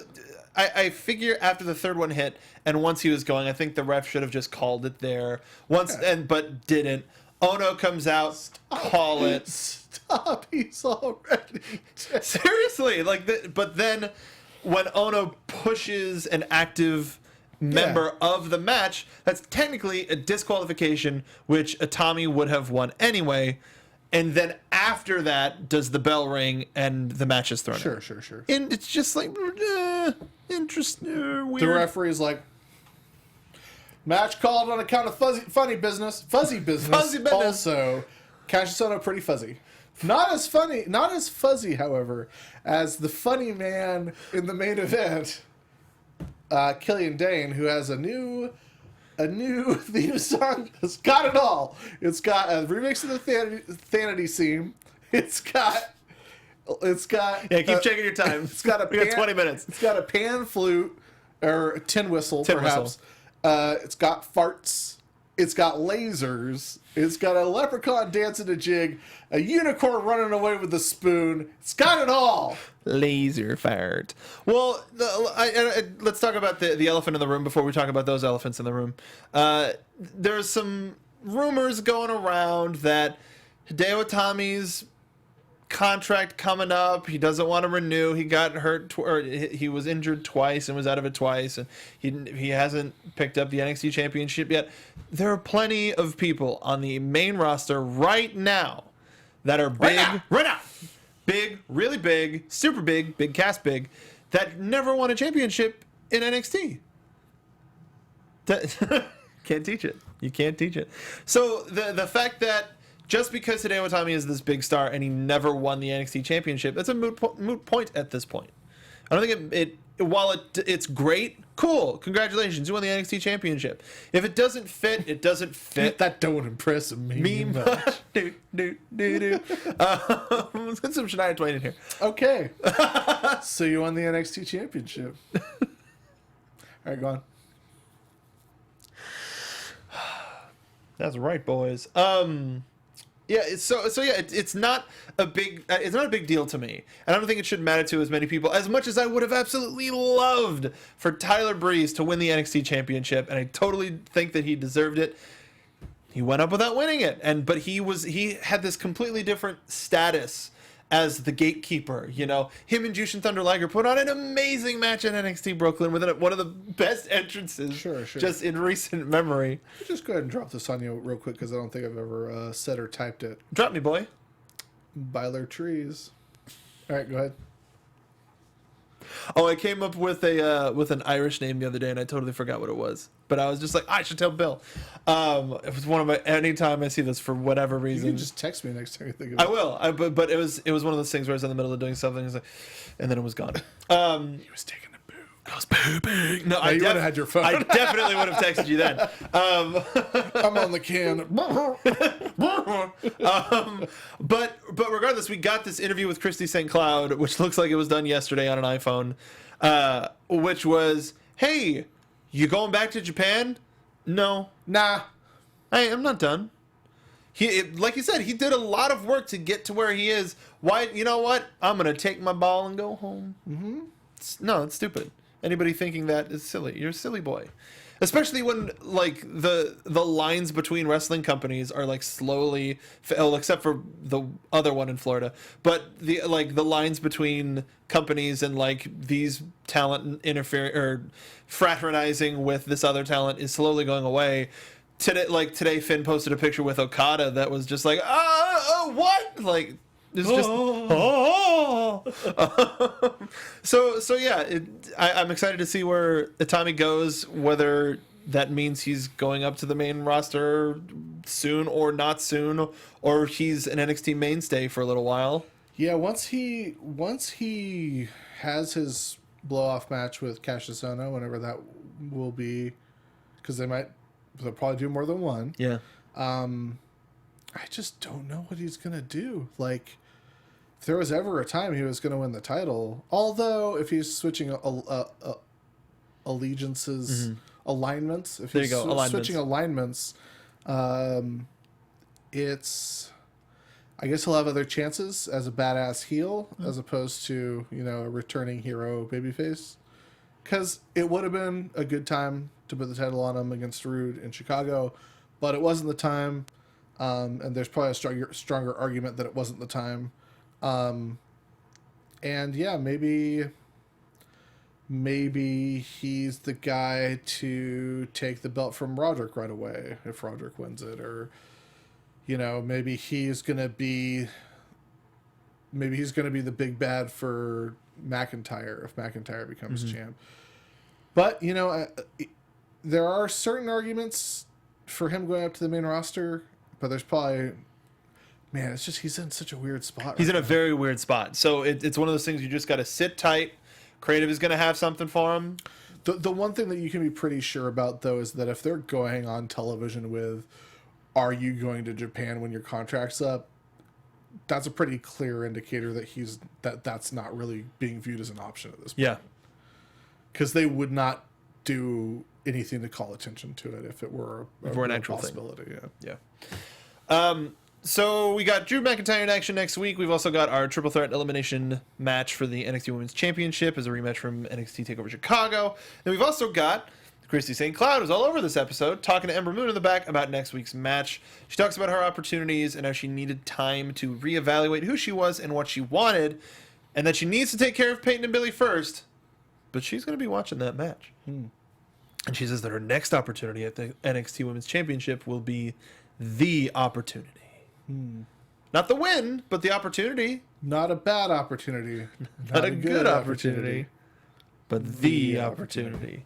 S1: I figure after the third one hit, and once he was going, I think the ref should have just called it there but didn't. Ono comes out, call it.
S3: Stop! He's already dead.
S1: Seriously, but then when Ono pushes an active member of the match, that's technically a disqualification, which Itami would have won anyway. And then after that, does the bell ring and the match is thrown out.
S3: Sure.
S1: And it's just like, interesting, weird.
S3: The referee's like, match called on account of fuzzy business.
S1: Fuzzy business.
S3: Also, Cassius Ohno pretty fuzzy. Not as fuzzy, however, as the funny man in the main event, Killian Dain, who has a new theme song. It's got it all. It's got a remix of the Thanity theme. It's got.
S1: Yeah, keep checking your time.
S3: It's got
S1: we got 20 minutes.
S3: It's got a pan flute or a tin whistle, perhaps. It's got farts. It's got lasers. It's got a leprechaun dancing a jig. A unicorn running away with a spoon. It's got it all.
S1: Laser fart. Well, let's talk about the elephant in the room before we talk about those elephants in the room. There's some rumors going around that Hideo Itami's contract coming up. He doesn't want to renew. He got hurt, or he was injured twice and was out of it twice, and he hasn't picked up the NXT championship yet. There are plenty of people on the main roster right now that are big, right now, big, really big, super big cast big, that never won a championship in NXT. Can't teach it. You can't teach it. So the fact that just because Hideo Itami is this big star and he never won the NXT championship, that's a moot point at this point. I don't think while it's great, cool, congratulations, you won the NXT championship. If it doesn't fit, it doesn't fit.
S3: That don't impress me much.
S1: Let's get some Shania Twain in here.
S3: Okay. So you won the NXT championship. All right, go on.
S1: That's right, boys. Yeah, it's not a big deal to me, and I don't think it should matter to as many people as much as I would have absolutely loved for Tyler Breeze to win the NXT championship, and I totally think that he deserved it. He went up without winning it, but he had this completely different status as the gatekeeper. You know, him and Jushin Thunder Liger put on an amazing match at NXT Brooklyn with one of the best entrances,
S3: sure,
S1: just in recent memory.
S3: Just go ahead and drop this on you real quick because I don't think I've ever said or typed it.
S1: Drop me, boy.
S3: Byler Trees. All right, go ahead.
S1: Oh, I came up with an Irish name the other day, and I totally forgot what it was. But I was just like, I should tell Bill. It was one of my. Anytime I see this for whatever reason,
S3: you can just text me next time you think of it.
S1: I will. But it was one of those things where I was in the middle of doing something, and then it was gone.
S3: He was taking a poo.
S1: I was pooping. No,
S3: you would have had your phone.
S1: I definitely would have texted you then.
S3: I'm on the can.
S1: But regardless, we got this interview with Christy St. Cloud, which looks like it was done yesterday on an iPhone, which was, hey, you going back to Japan? No.
S3: Nah.
S1: Hey, I'm not done. Like you said, he did a lot of work to get to where he is. Why? You know what? I'm going to take my ball and go home. Mm-hmm. No, it's stupid. Anybody thinking that is silly. You're a silly boy. Especially when, like, the lines between wrestling companies are, like, slowly, except for the other one in Florida, but the lines between companies and, like, these talent fraternizing with this other talent is slowly going away. Today Finn posted a picture with Okada that was just like, what? Like, it's just, So yeah, I'm excited to see where Itami goes, whether that means he's going up to the main roster soon or not soon, or he's an NXT mainstay for a little while.
S3: Yeah, once he has his blow-off match with Cassius Ohno, whenever that will be, because they'll probably do more than one.
S1: Yeah.
S3: I just don't know what he's going to do. Like, if there was ever a time he was going to win the title, although if he's switching allegiances, alignments, if he's switching alignments, it's, I guess he'll have other chances as a badass heel as opposed to, a returning hero babyface. Because it would have been a good time to put the title on him against Roode in Chicago, but it wasn't the time. And there's probably a stronger argument that it wasn't the time. And yeah, maybe he's the guy to take the belt from Roderick right away if Roderick wins it, or maybe he's gonna be the big bad for McIntyre if McIntyre becomes champ. But there are certain arguments for him going up to the main roster. But there's probably, man, it's just he's in such a weird spot.
S1: He's in a very weird spot. So it's one of those things you just got to sit tight. Creative is going to have something for him.
S3: The one thing that you can be pretty sure about, though, is that if they're going on television with, are you going to Japan when your contract's up? That's a pretty clear indicator that that's not really being viewed as an option at this point.
S1: Yeah.
S3: Because they would not do anything to call attention to it if it were
S1: an actual
S3: possibility.
S1: Thing. Yeah. So we got Drew McIntyre in action next week. We've also got our triple threat elimination match for the NXT Women's Championship as a rematch from NXT TakeOver Chicago. Then we've also got Christy St. Cloud, who's all over this episode, talking to Ember Moon in the back about next week's match. She talks about her opportunities and how she needed time to reevaluate who she was and what she wanted, and that she needs to take care of Peyton and Billy first. But she's going to be watching that match. And she says that her next opportunity at the NXT Women's Championship will be the opportunity. Not the win, but the opportunity.
S3: Not a bad opportunity.
S1: Not a good opportunity. But the opportunity.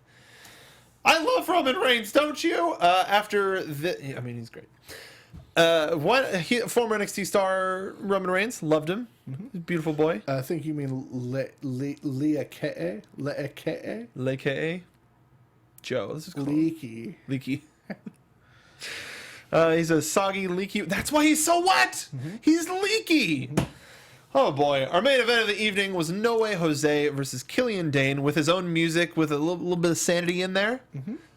S1: I love Roman Reigns, don't you? He's great. Former NXT star Roman Reigns, loved him. Beautiful boy.
S3: I think you mean Leake.
S1: Joe. This is cool.
S3: Leaky.
S1: He's a soggy, leaky. That's why he's so wet. He's leaky. Oh boy! Our main event of the evening was No Way Jose versus Killian Dain with his own music with a little bit of sanity in there.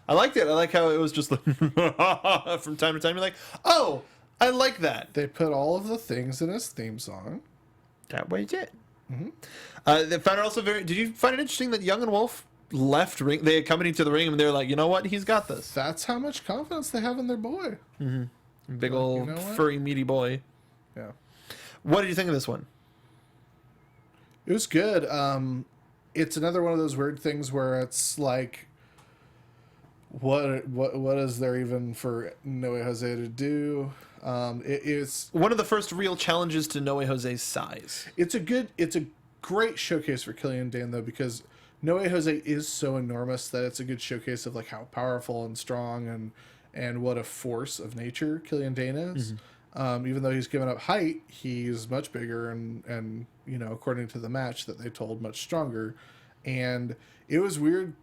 S1: I liked it. I like how it was just like from time to time. You're like, oh, I like that.
S3: They put all of the things in his theme song.
S1: That way, it. They found it also very. Did you find it interesting that Young and Wolf left ring? They accompanied to the ring and they're like, you know what? He's got this.
S3: That's how much confidence they have in their boy.
S1: Big old furry meaty boy.
S3: Yeah.
S1: What did you think of this one?
S3: It was good. It's another one of those weird things where it's like, what is there even for No Way Jose to do? It's
S1: one of the first real challenges to No Way Jose's size.
S3: It's a great showcase for Killian Dain though, because No Way Jose is so enormous that it's a good showcase of like how powerful and strong and what a force of nature Killian Dain is. Even though he's given up height, he's much bigger and according to the match that they told, much stronger. And it was weird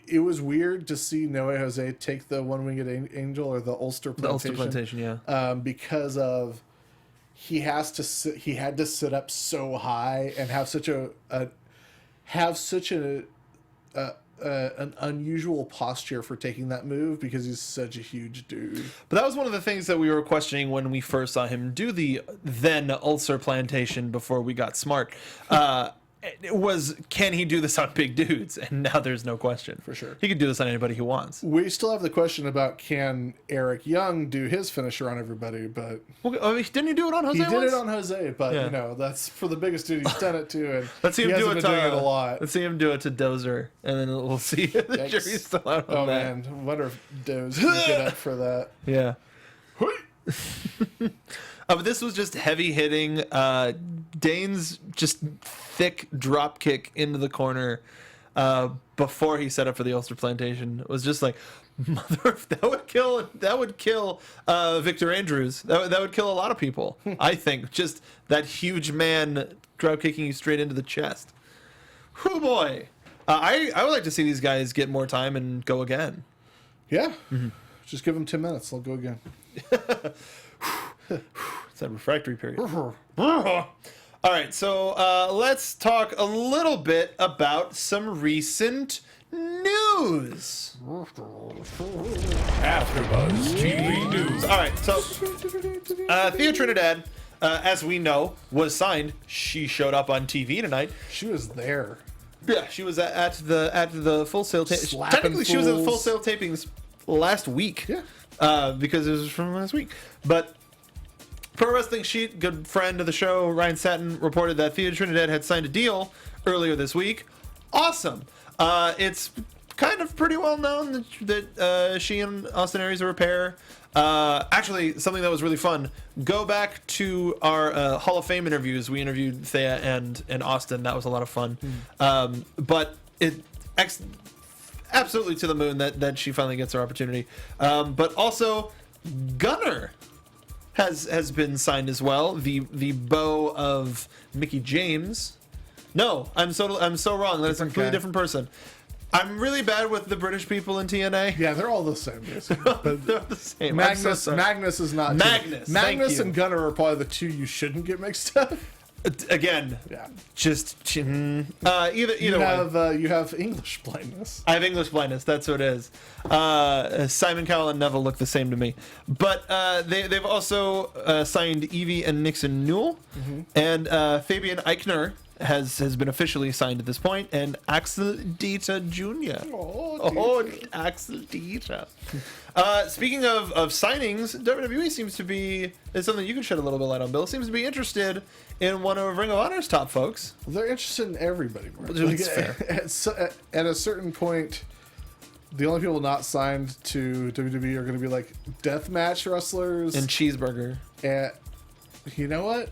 S3: it was weird to see Noe Jose take the one-winged angel or the Ulster
S1: The
S3: plantation.
S1: Ulster plantation, yeah.
S3: Because of he had to sit up so high and have such an unusual posture for taking that move because he's such a huge dude.
S1: But that was one of the things that we were questioning when we first saw him do the then Ulcer plantation before we got smart. It was, can he do this on big dudes? And now there's no question.
S3: For sure.
S1: He could do this on anybody he wants.
S3: We still have the question about can Eric Young do his finisher on everybody, but
S1: Well, I mean, didn't he do it on Jose
S3: he did
S1: once?
S3: it on Jose, but
S1: Yeah.
S3: you know, that's for the biggest dude he's done it to, and
S1: Let's see him
S3: he
S1: do
S3: hasn't
S1: it
S3: been
S1: to
S3: doing it a lot.
S1: Let's see him do it to Dozer, and then we'll see if the
S3: Yikes.
S1: jury's still out on
S3: Oh
S1: that.
S3: man, I wonder if Doze can get up for that.
S1: Yeah. But this was just heavy hitting. Dain's just thick drop kick into the corner before he set up for the Ulster plantation was just like, mother, that would kill Victor Andrews. That would kill a lot of people. I think just that huge man drop kicking you straight into the chest. Whoo boy. I would like to see these guys get more time and go again.
S3: Yeah, just give him 10 minutes. They'll go again.
S1: It's that refractory period. All right, so let's talk a little bit about some recent news.
S2: AfterBuzz TV News.
S1: All right, so Thea Trinidad, as we know, was signed. She showed up on TV tonight.
S3: She was there.
S1: Yeah, she was at the Full Sail
S3: Slapping
S1: technically, she was at the Full
S3: fools.
S1: Sail tapings last week.
S3: Yeah.
S1: Because it was from last week. But Pro Wrestling Sheet, good friend of the show, Ryan Satin, reported that Thea Trinidad had signed a deal earlier this week. Awesome. It's kind of pretty well known that she and Austin Aries are a pair. Actually, something that was really fun. Go back to our Hall of Fame interviews. We interviewed Thea and Austin. That was a lot of fun. But it absolutely to the moon that she finally gets her opportunity. But also, Gunner has been signed as well. The beau of Mickey James. No, I'm so wrong. That's a completely
S3: guy.
S1: different person. I'm really bad with the British people in TNA.
S3: Yeah, they're all the same, basically.
S1: They're the same. I'm so sorry.
S3: Magnus is not.
S1: Magnus, thank
S3: Magnus
S1: you.
S3: and Gunner are probably the two you shouldn't get mixed up.
S1: Again,
S3: Yeah.
S1: just either
S3: You
S1: way.
S3: you have English blindness.
S1: I have English blindness. That's what it is. Simon Cowell and Neville look the same to me. But they've also signed Evie and Nixon Newell, and Fabian Eichner has been officially signed at this point, and Axel Dieter Jr. Oh, Axel Dieter. Speaking of signings, WWE seems to be, it's something you can shed a little bit of light on, Bill, seems to be interested in one of Ring of Honor's top folks.
S3: Well, they're interested in everybody. Mark.
S1: That's fair.
S3: At a certain point, the only people not signed to WWE are going to be like deathmatch wrestlers.
S1: And Cheeseburger.
S3: And you know what?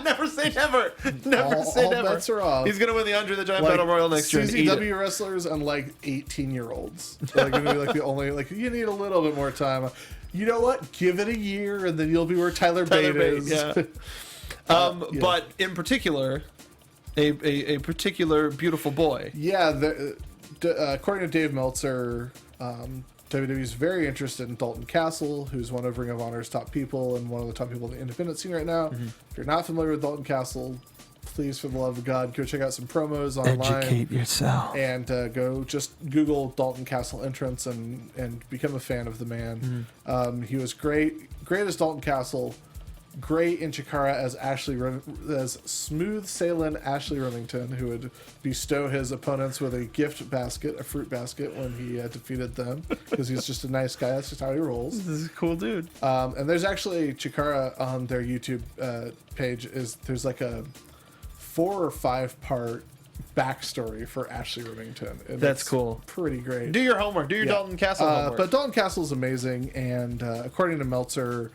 S1: Never say never. Never say
S3: all
S1: never.
S3: bets are off.
S1: He's gonna win the Andre the Giant
S3: Like
S1: Battle Royal next year. And eat it.
S3: CZW wrestlers and like 18-year-olds. They're going to be like the only, like, you need a little bit more time. You know what? Give it a year and then you'll be where Tyler Bate is.
S1: Yeah.
S3: Yeah.
S1: But in particular, a particular beautiful boy.
S3: Yeah, according to Dave Meltzer, WWE is very interested in Dalton Castle, who's one of Ring of Honor's top people and one of the top people in the independent scene right now. If you're not familiar with Dalton Castle, please, for the love of God, go check out some promos online.
S1: yourself.
S3: And go just Google Dalton Castle entrance and become a fan of the man. He was great as Dalton Castle. Great in Chikara as smooth sailing Ashley Remington, who would bestow his opponents with a gift basket, a fruit basket, when he defeated them, because he's just a nice guy. That's just how he rolls.
S1: This is a cool dude.
S3: And there's actually Chikara on their YouTube page. There's like a 4 or 5 part backstory for Ashley Remington. And
S1: That's
S3: it's
S1: cool.
S3: Pretty great.
S1: Do your homework. Do your
S3: Yeah.
S1: Dalton Castle homework.
S3: But Dalton Castle's amazing, and according to Meltzer,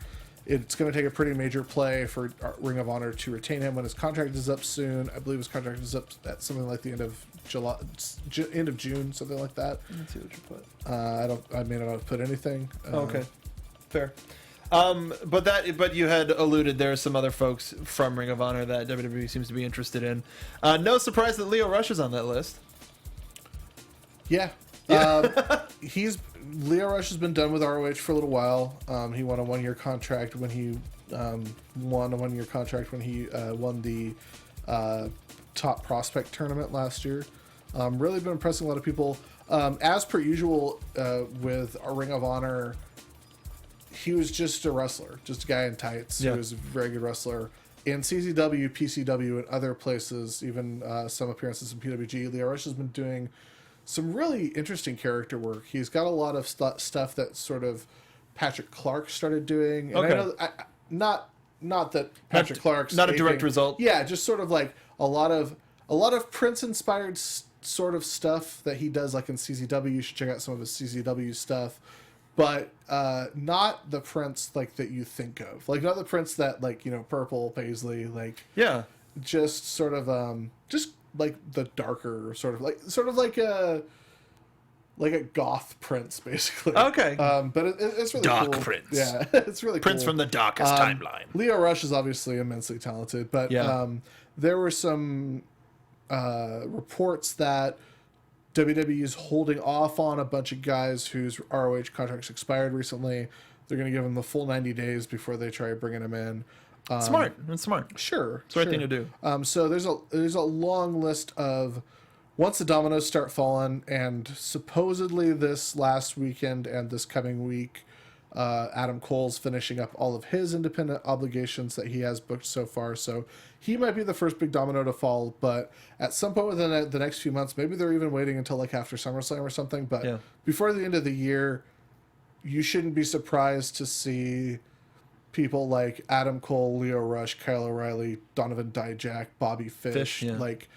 S3: it's going to take a pretty major play for Ring of Honor to retain him when his contract is up soon. I believe his contract is up at something like the end of July, end of June, something like that.
S1: Let's see what you put.
S3: I may not have put anything.
S1: Okay, fair. But you had alluded there are some other folks from Ring of Honor that WWE seems to be interested in. No surprise that Leo Rush is on that list.
S3: Yeah, Lio Rush has been done with ROH for a little while. He won a 1-year contract when he won the top prospect tournament last year. Really been impressing a lot of people. As per usual with a Ring of Honor, he was just a wrestler, just a guy in tights.
S1: Yeah.
S3: He was a very good wrestler. In CZW, PCW, and other places, even some appearances in PWG, Lio Rush has been doing some really interesting character work. He's got a lot of stuff that sort of Patrick Clark started doing. And
S1: Okay.
S3: I know, not that Patrick Clark's
S1: not a direct result.
S3: Yeah, just sort of like a lot of Prince inspired sort of stuff that he does, like in CZW. You should check out some of his CZW stuff, but not the Prince like that you think of, like not the Prince that like Purple Paisley, like
S1: Yeah.
S3: just sort of just like the darker sort of like a goth Prince, basically.
S1: Okay.
S3: But it's really
S1: Dark
S3: cool.
S1: Prince.
S3: Yeah, it's really
S1: Prince
S3: cool.
S1: from the darkest timeline.
S3: Lio Rush is obviously immensely talented, but
S1: Yeah.
S3: there were some reports that WWE is holding off on a bunch of guys whose ROH contracts expired recently. They're going to give them the full 90 days before they try bringing them in.
S1: Smart. That's smart.
S3: Sure,
S1: It's the right thing to do.
S3: So there's a long list of, once the dominoes start falling, and supposedly this last weekend and this coming week, Adam Cole's finishing up all of his independent obligations that he has booked so far. So he might be the first big domino to fall, but at some point within the next few months, maybe they're even waiting until like after SummerSlam or something. But
S1: Yeah.
S3: before the end of the year, you shouldn't be surprised to see people like Adam Cole, Lio Rush, Kyle O'Reilly, Donovan Dijak, Bobby Fish,
S1: yeah.
S3: like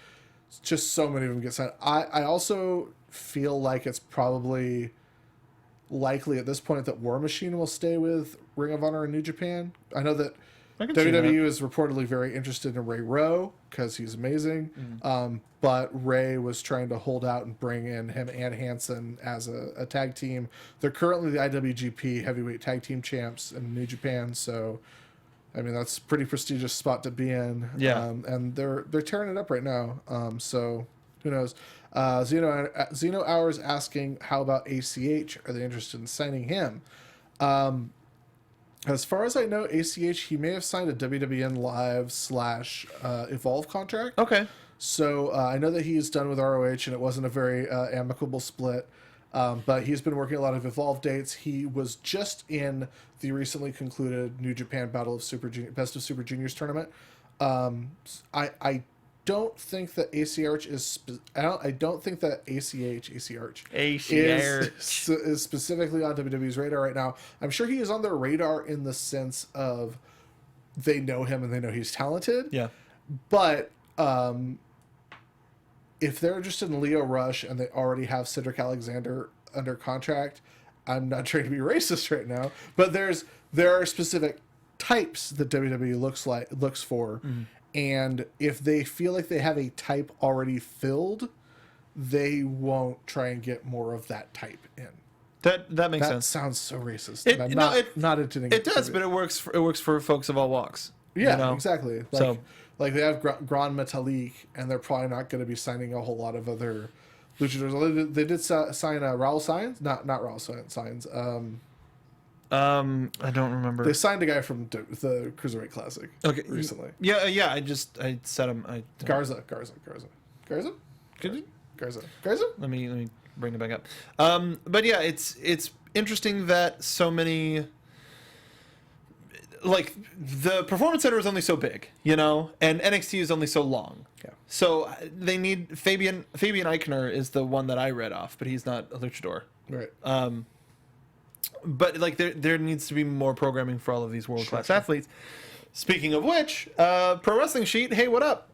S3: just so many of them get signed. I also feel like it's probably likely at this point that War Machine will stay with Ring of Honor and New Japan. I know that
S1: I can see
S3: WWE is reportedly very interested in Ray Rowe because he's amazing. But Ray was trying to hold out and bring in him and Hansen as a tag team. They're currently the IWGP heavyweight tag team champs in New Japan, so I mean that's a pretty prestigious spot to be in.
S1: Yeah.
S3: And they're tearing it up right now. So who knows? Zeno Hours asking, how about ACH? Are they interested in signing him? As far as I know, ACH, he may have signed a WWN Live / Evolve contract.
S1: Okay.
S3: So I know that he's done with ROH, and it wasn't a very amicable split. But he's been working a lot of Evolve dates. He was just in the recently concluded New Japan Battle of Best of Super Juniors tournament. I don't think that ACH is. I don't think that ACH is specifically on WWE's radar right now. I'm sure he is on their radar in the sense of they know him and they know he's talented.
S1: Yeah.
S3: But if they're interested in Lio Rush and they already have Cedric Alexander under contract, I'm not trying to be racist right now, but there are specific types that WWE looks for. And if they feel like they have a type already filled, they won't try and get more of that type in.
S1: That makes
S3: That
S1: sense.
S3: sounds so racist.
S1: It-
S3: and I'm
S1: no,
S3: not intending
S1: It does, but it works for folks of all walks.
S3: yeah,
S1: you know?
S3: exactly. Like they have Grand Metalik, and they're probably not going to be signing a whole lot of other luchadors. They did sign Raul Saenz, not Raul Saenz.
S1: I don't remember.
S3: They signed a guy from the Cruiserweight Classic. Recently.
S1: Yeah. I said him.
S3: Garza.
S1: Could you?
S3: Garza.
S1: Let me bring it back up. But yeah, it's interesting that so many, like, the Performance Center is only so big, and NXT is only so long.
S3: Yeah.
S1: So they need Fabian Eichner is the one that I read off, but he's not a luchador.
S3: Right.
S1: But like there needs to be more programming for all of these world class athletes. Speaking of which, Pro Wrestling Sheet, hey, what up?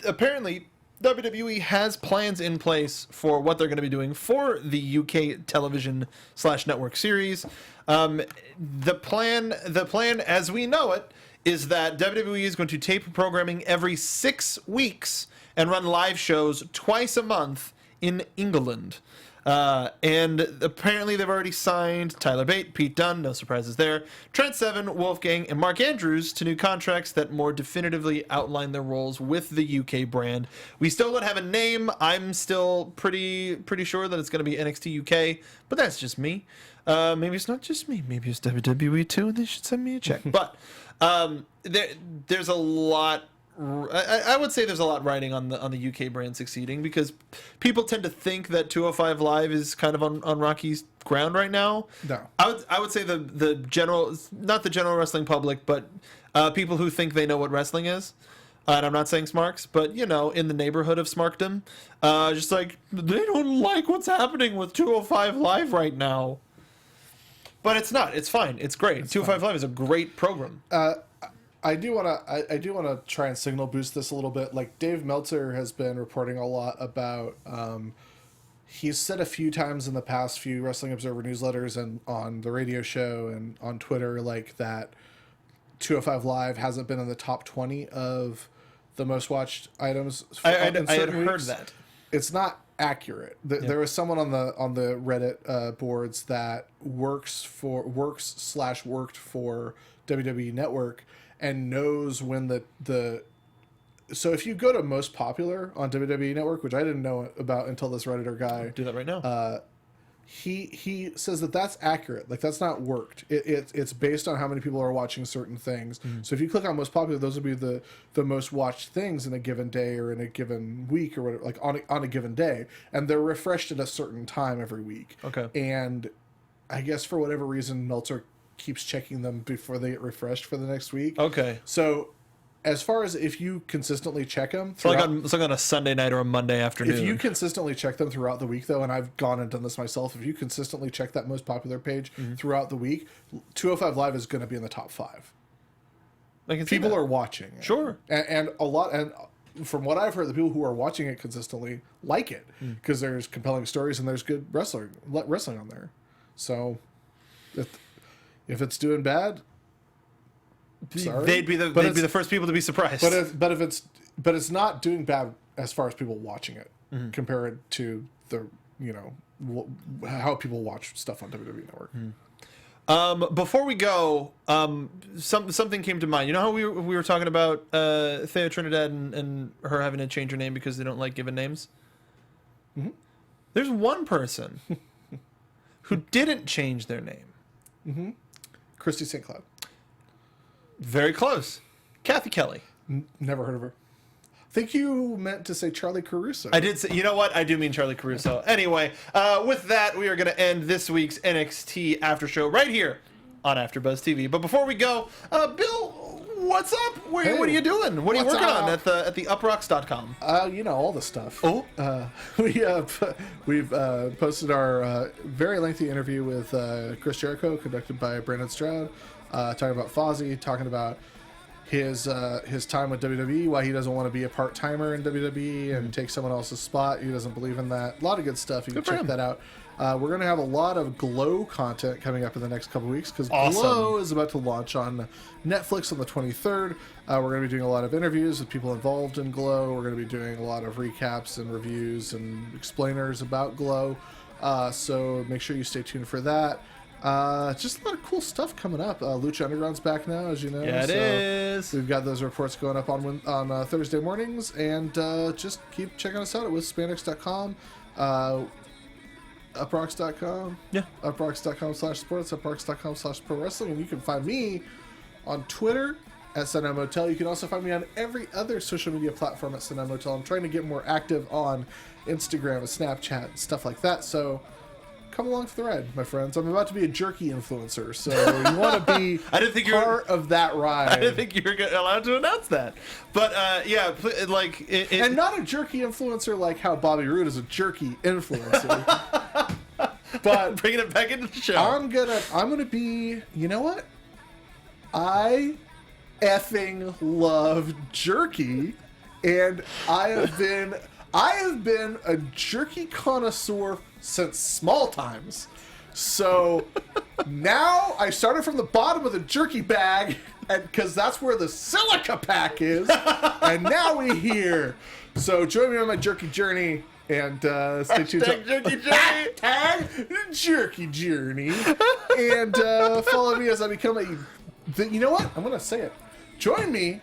S1: Apparently WWE has plans in place for what they're going to be doing for the UK television / network series. The plan as we know it is that WWE is going to tape programming every 6 weeks and run live shows twice a month in England. And apparently they've already signed Tyler Bate, Pete Dunne, no surprises there, Trent Seven, Wolfgang, and Mark Andrews to new contracts that more definitively outline their roles with the UK brand. We still don't have a name. I'm still pretty sure that it's going to be NXT UK, but that's just me. Maybe it's not just me. Maybe it's WWE too, and they should send me a check. But there's a lot. I would say there's a lot riding on the UK brand succeeding, because people tend to think that 205 Live is kind of on Rocky's ground right now.
S3: No,
S1: I would say the general, not the general wrestling public, but people who think they know what wrestling is. And I'm not saying smarks, but in the neighborhood of smarkdom, just like they don't like what's happening with 205 Live right now. But it's not. It's fine. It's great. 205 Live is a great program.
S3: I do want to try and signal boost this a little bit. Like Dave Meltzer has been reporting a lot about. He's said a few times in the past few Wrestling Observer newsletters and on the radio show and on Twitter, like that 205 Live hasn't been in the top 20 of the most watched items.
S1: I had heard that.
S3: It's not accurate. There was someone on the Reddit boards that worked for WWE Network and knows when the so if you go to most popular on WWE Network, which I didn't know about until this Redditor guy,
S1: I'll do that right now.
S3: He says that that's accurate. Like that's not worked. It's based on how many people are watching certain things. Mm-hmm. So if you click on most popular, those will be the most watched things in a given day or in a given week or whatever, like on a given day, and they're refreshed at a certain time every week.
S1: Okay.
S3: And I guess for whatever reason, Meltzer keeps checking them before they get refreshed for the next week.
S1: Okay.
S3: So as far as if you consistently check them,
S1: it's like on a Sunday night or a Monday afternoon.
S3: If you consistently check them throughout the week, though, and I've gone and done this myself, if you consistently check that most popular page throughout the week, 205 Live is going to be in the top 5. People are watching it.
S1: Sure.
S3: And a lot, and from what I've heard, the people who are watching it consistently like it because there's compelling stories and there's good wrestling on there. So if it's doing bad, sorry,
S1: they'd be the first people to be surprised.
S3: But it's not doing bad as far as people watching it compared to the how people watch stuff on WWE Network.
S1: Before we go, something came to mind. You know how we were talking about Thea Trinidad and her having to change her name because they don't like giving names? Mm-hmm. There's one person who didn't change their name.
S3: Mm-hmm. Christy St. Cloud.
S1: Very close. Kathy Kelly.
S3: Never heard of her. I think you meant to say Charlie Caruso.
S1: I did say, you know what? I do mean Charlie Caruso. Anyway, with that, we are going to end this week's NXT After Show right here on AfterBuzz TV. But before we go, Bill, what's up? What are you doing? What are you working on at the uprocks.com?
S3: All the stuff.
S1: Oh,
S3: we've posted our very lengthy interview with Chris Jericho, conducted by Brandon Stroud, talking about Fozzy, talking about his time with WWE, why he doesn't want to be a part-timer in WWE and take someone else's spot. He doesn't believe in that. A lot of good stuff. You can check that out. We're going to have a lot of Glow content coming up in the next couple weeks because Glow is about to launch on Netflix on the 23rd. We're going to be doing a lot of interviews with people involved in Glow. We're going to be doing a lot of recaps and reviews and explainers about Glow. So make sure you stay tuned for that. Just a lot of cool stuff coming up. Lucha Underground's back now, as you know.
S1: Yeah, it is.
S3: We've got those reports going up on Thursday mornings, and just keep checking us out at withspandex.com, uprocks.com, uprocks.com/sports, uprocks.com/pro wrestling, and you can find me on Twitter at Sundown Motel. You can also find me on every other social media platform at Sundown Motel. I'm trying to get more active on Instagram and Snapchat and stuff like that, so come along for the ride, my friends. I'm about to be a jerky influencer, so you want to be part of that ride.
S1: I didn't think you were allowed to announce that. But, yeah,
S3: and not a jerky influencer like how Bobby Roode is a jerky influencer. But
S1: bringing it back into the show.
S3: I'm gonna be, you know what? I effing love jerky, and I have been a jerky connoisseur since small times. So Now I started from the bottom of the jerky bag, and because that's where the silica pack is, and now we're here. So join me on my jerky journey, and stay tuned.
S1: Jerky journey.
S3: Jerky journey, and follow me as I become you know what? I'm gonna say it. Join me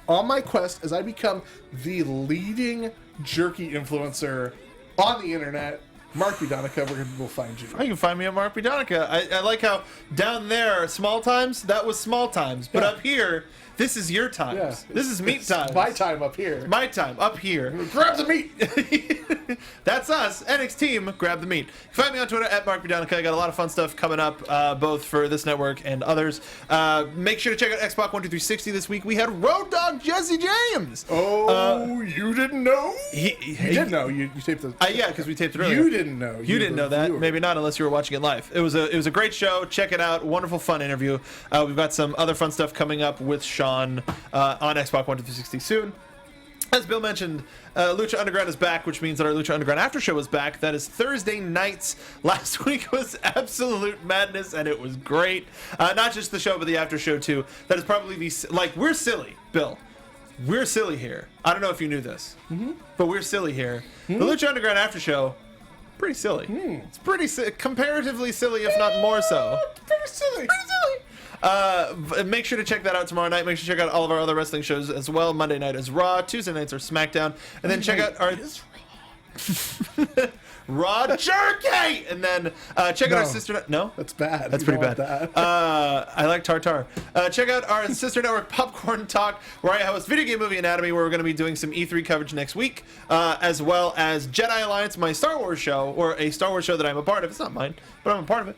S3: on my quest as I become the leading jerky influencer on the internet. Mark B. Donica, where can people find you?
S1: You can find me at Mark B. Donica. I like how down there, small times, that was small times. But up here, this is your times.
S3: Yeah.
S1: This is meat time.
S3: My time up here.
S1: My time up here.
S3: Grab the meat.
S1: That's us, NXT team. Grab the meat. Find me on Twitter at Mark B. Donica. I got a lot of fun stuff coming up, both for this network and others. Make sure to check out Xbox 12360 this week. We had Road Dogg Jesse James.
S3: Oh, you didn't know?
S1: He
S3: did know. You taped the.
S1: Yeah, because we taped it earlier.
S3: You didn't know.
S1: You didn't know that. Maybe not, unless you were watching it live. It was a great show. Check it out. Wonderful, fun interview. We've got some other fun stuff coming up with Sean on Xbox 12360 soon. As Bill mentioned, Lucha Underground is back, which means that our Lucha Underground After Show is back. That is Thursday nights. Last week was absolute madness, and it was great. Not just the show, but the After Show, too. That is probably we're silly, Bill. We're silly here. I don't know if you knew this, but we're silly here. The Lucha Underground After Show, pretty silly. It's pretty comparatively silly, if not more so.
S3: Pretty silly.
S1: Make sure to check that out tomorrow night. Make sure to check out all of our other wrestling shows as well. Monday night is Raw. Tuesday nights are SmackDown. And then check out our... Raw Jerky! And then check out our sister... No?
S3: That's bad.
S1: That's
S3: You
S1: pretty
S3: don't
S1: bad.
S3: want that.
S1: I like tartar. Check out our sister network, Popcorn Talk, where I host Video Game Movie Anatomy, where we're going to be doing some E3 coverage next week, as well as Jedi Alliance, my Star Wars show, or a Star Wars show that I'm a part of. It's not mine, but I'm a part of it,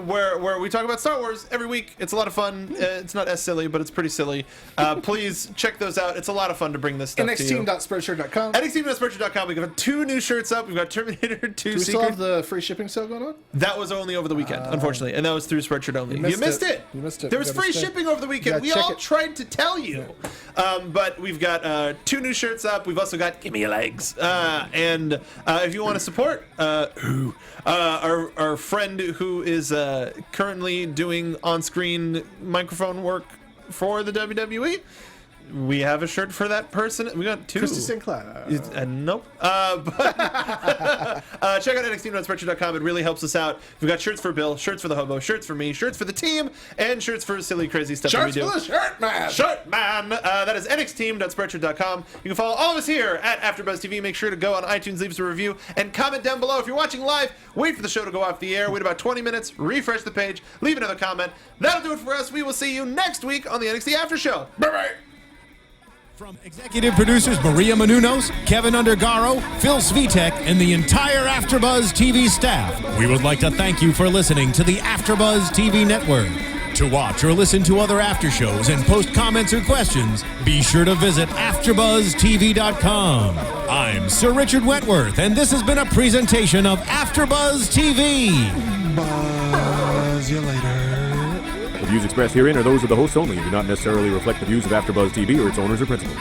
S1: where we talk about Star Wars every week. It's a lot of fun. It's not as silly, but it's pretty silly. Please check those out. It's a lot of fun to bring this stuff to you.
S3: NXTeam.spreadshirt.com.
S1: NXTeam.spreadshirt.com. We've got 2 new shirts up. We've got Terminator 2
S3: Do we still have the free shipping sale going on?
S1: That was only over the weekend, unfortunately, and that was through Spreadshirt only. You missed it.
S3: You missed it.
S1: There was free shipping over the weekend. We all tried to tell you. But we've got 2 new shirts up. We've also got Gimme Your Legs. And if you want to support our friend who is currently doing on-screen microphone work for the WWE, we have a shirt for that person. We got 2.
S3: Christy Sinclair.
S1: Nope. But check out NXT.spreadshirt.com. It really helps us out. We've got shirts for Bill, shirts for the hobo, shirts for me, shirts for the team, and shirts for silly, crazy stuff that we do.
S3: Shirts for the shirt man.
S1: Shirt man. That is NXT.spreadshirt.com. You can follow all of us here at AfterBuzz TV. Make sure to go on iTunes, leave us a review, and comment down below. If you're watching live, wait for the show to go off the air. Wait about 20 minutes, refresh the page, leave another comment. That'll do it for us. We will see you next week on the NXT After Show. Bye-bye.
S2: From executive producers Maria Menounos, Kevin Undergaro, Phil Svitek, and the entire AfterBuzz TV staff, we would like to thank you for listening to the AfterBuzz TV network. To watch or listen to other after shows and post comments or questions, be sure to visit AfterBuzzTV.com. I'm Sir Richard Wentworth, and this has been a presentation of AfterBuzz TV.
S1: Buzz you later.
S5: The views expressed herein are those of the hosts only and do not necessarily reflect the views of AfterBuzz TV or its owners or principals.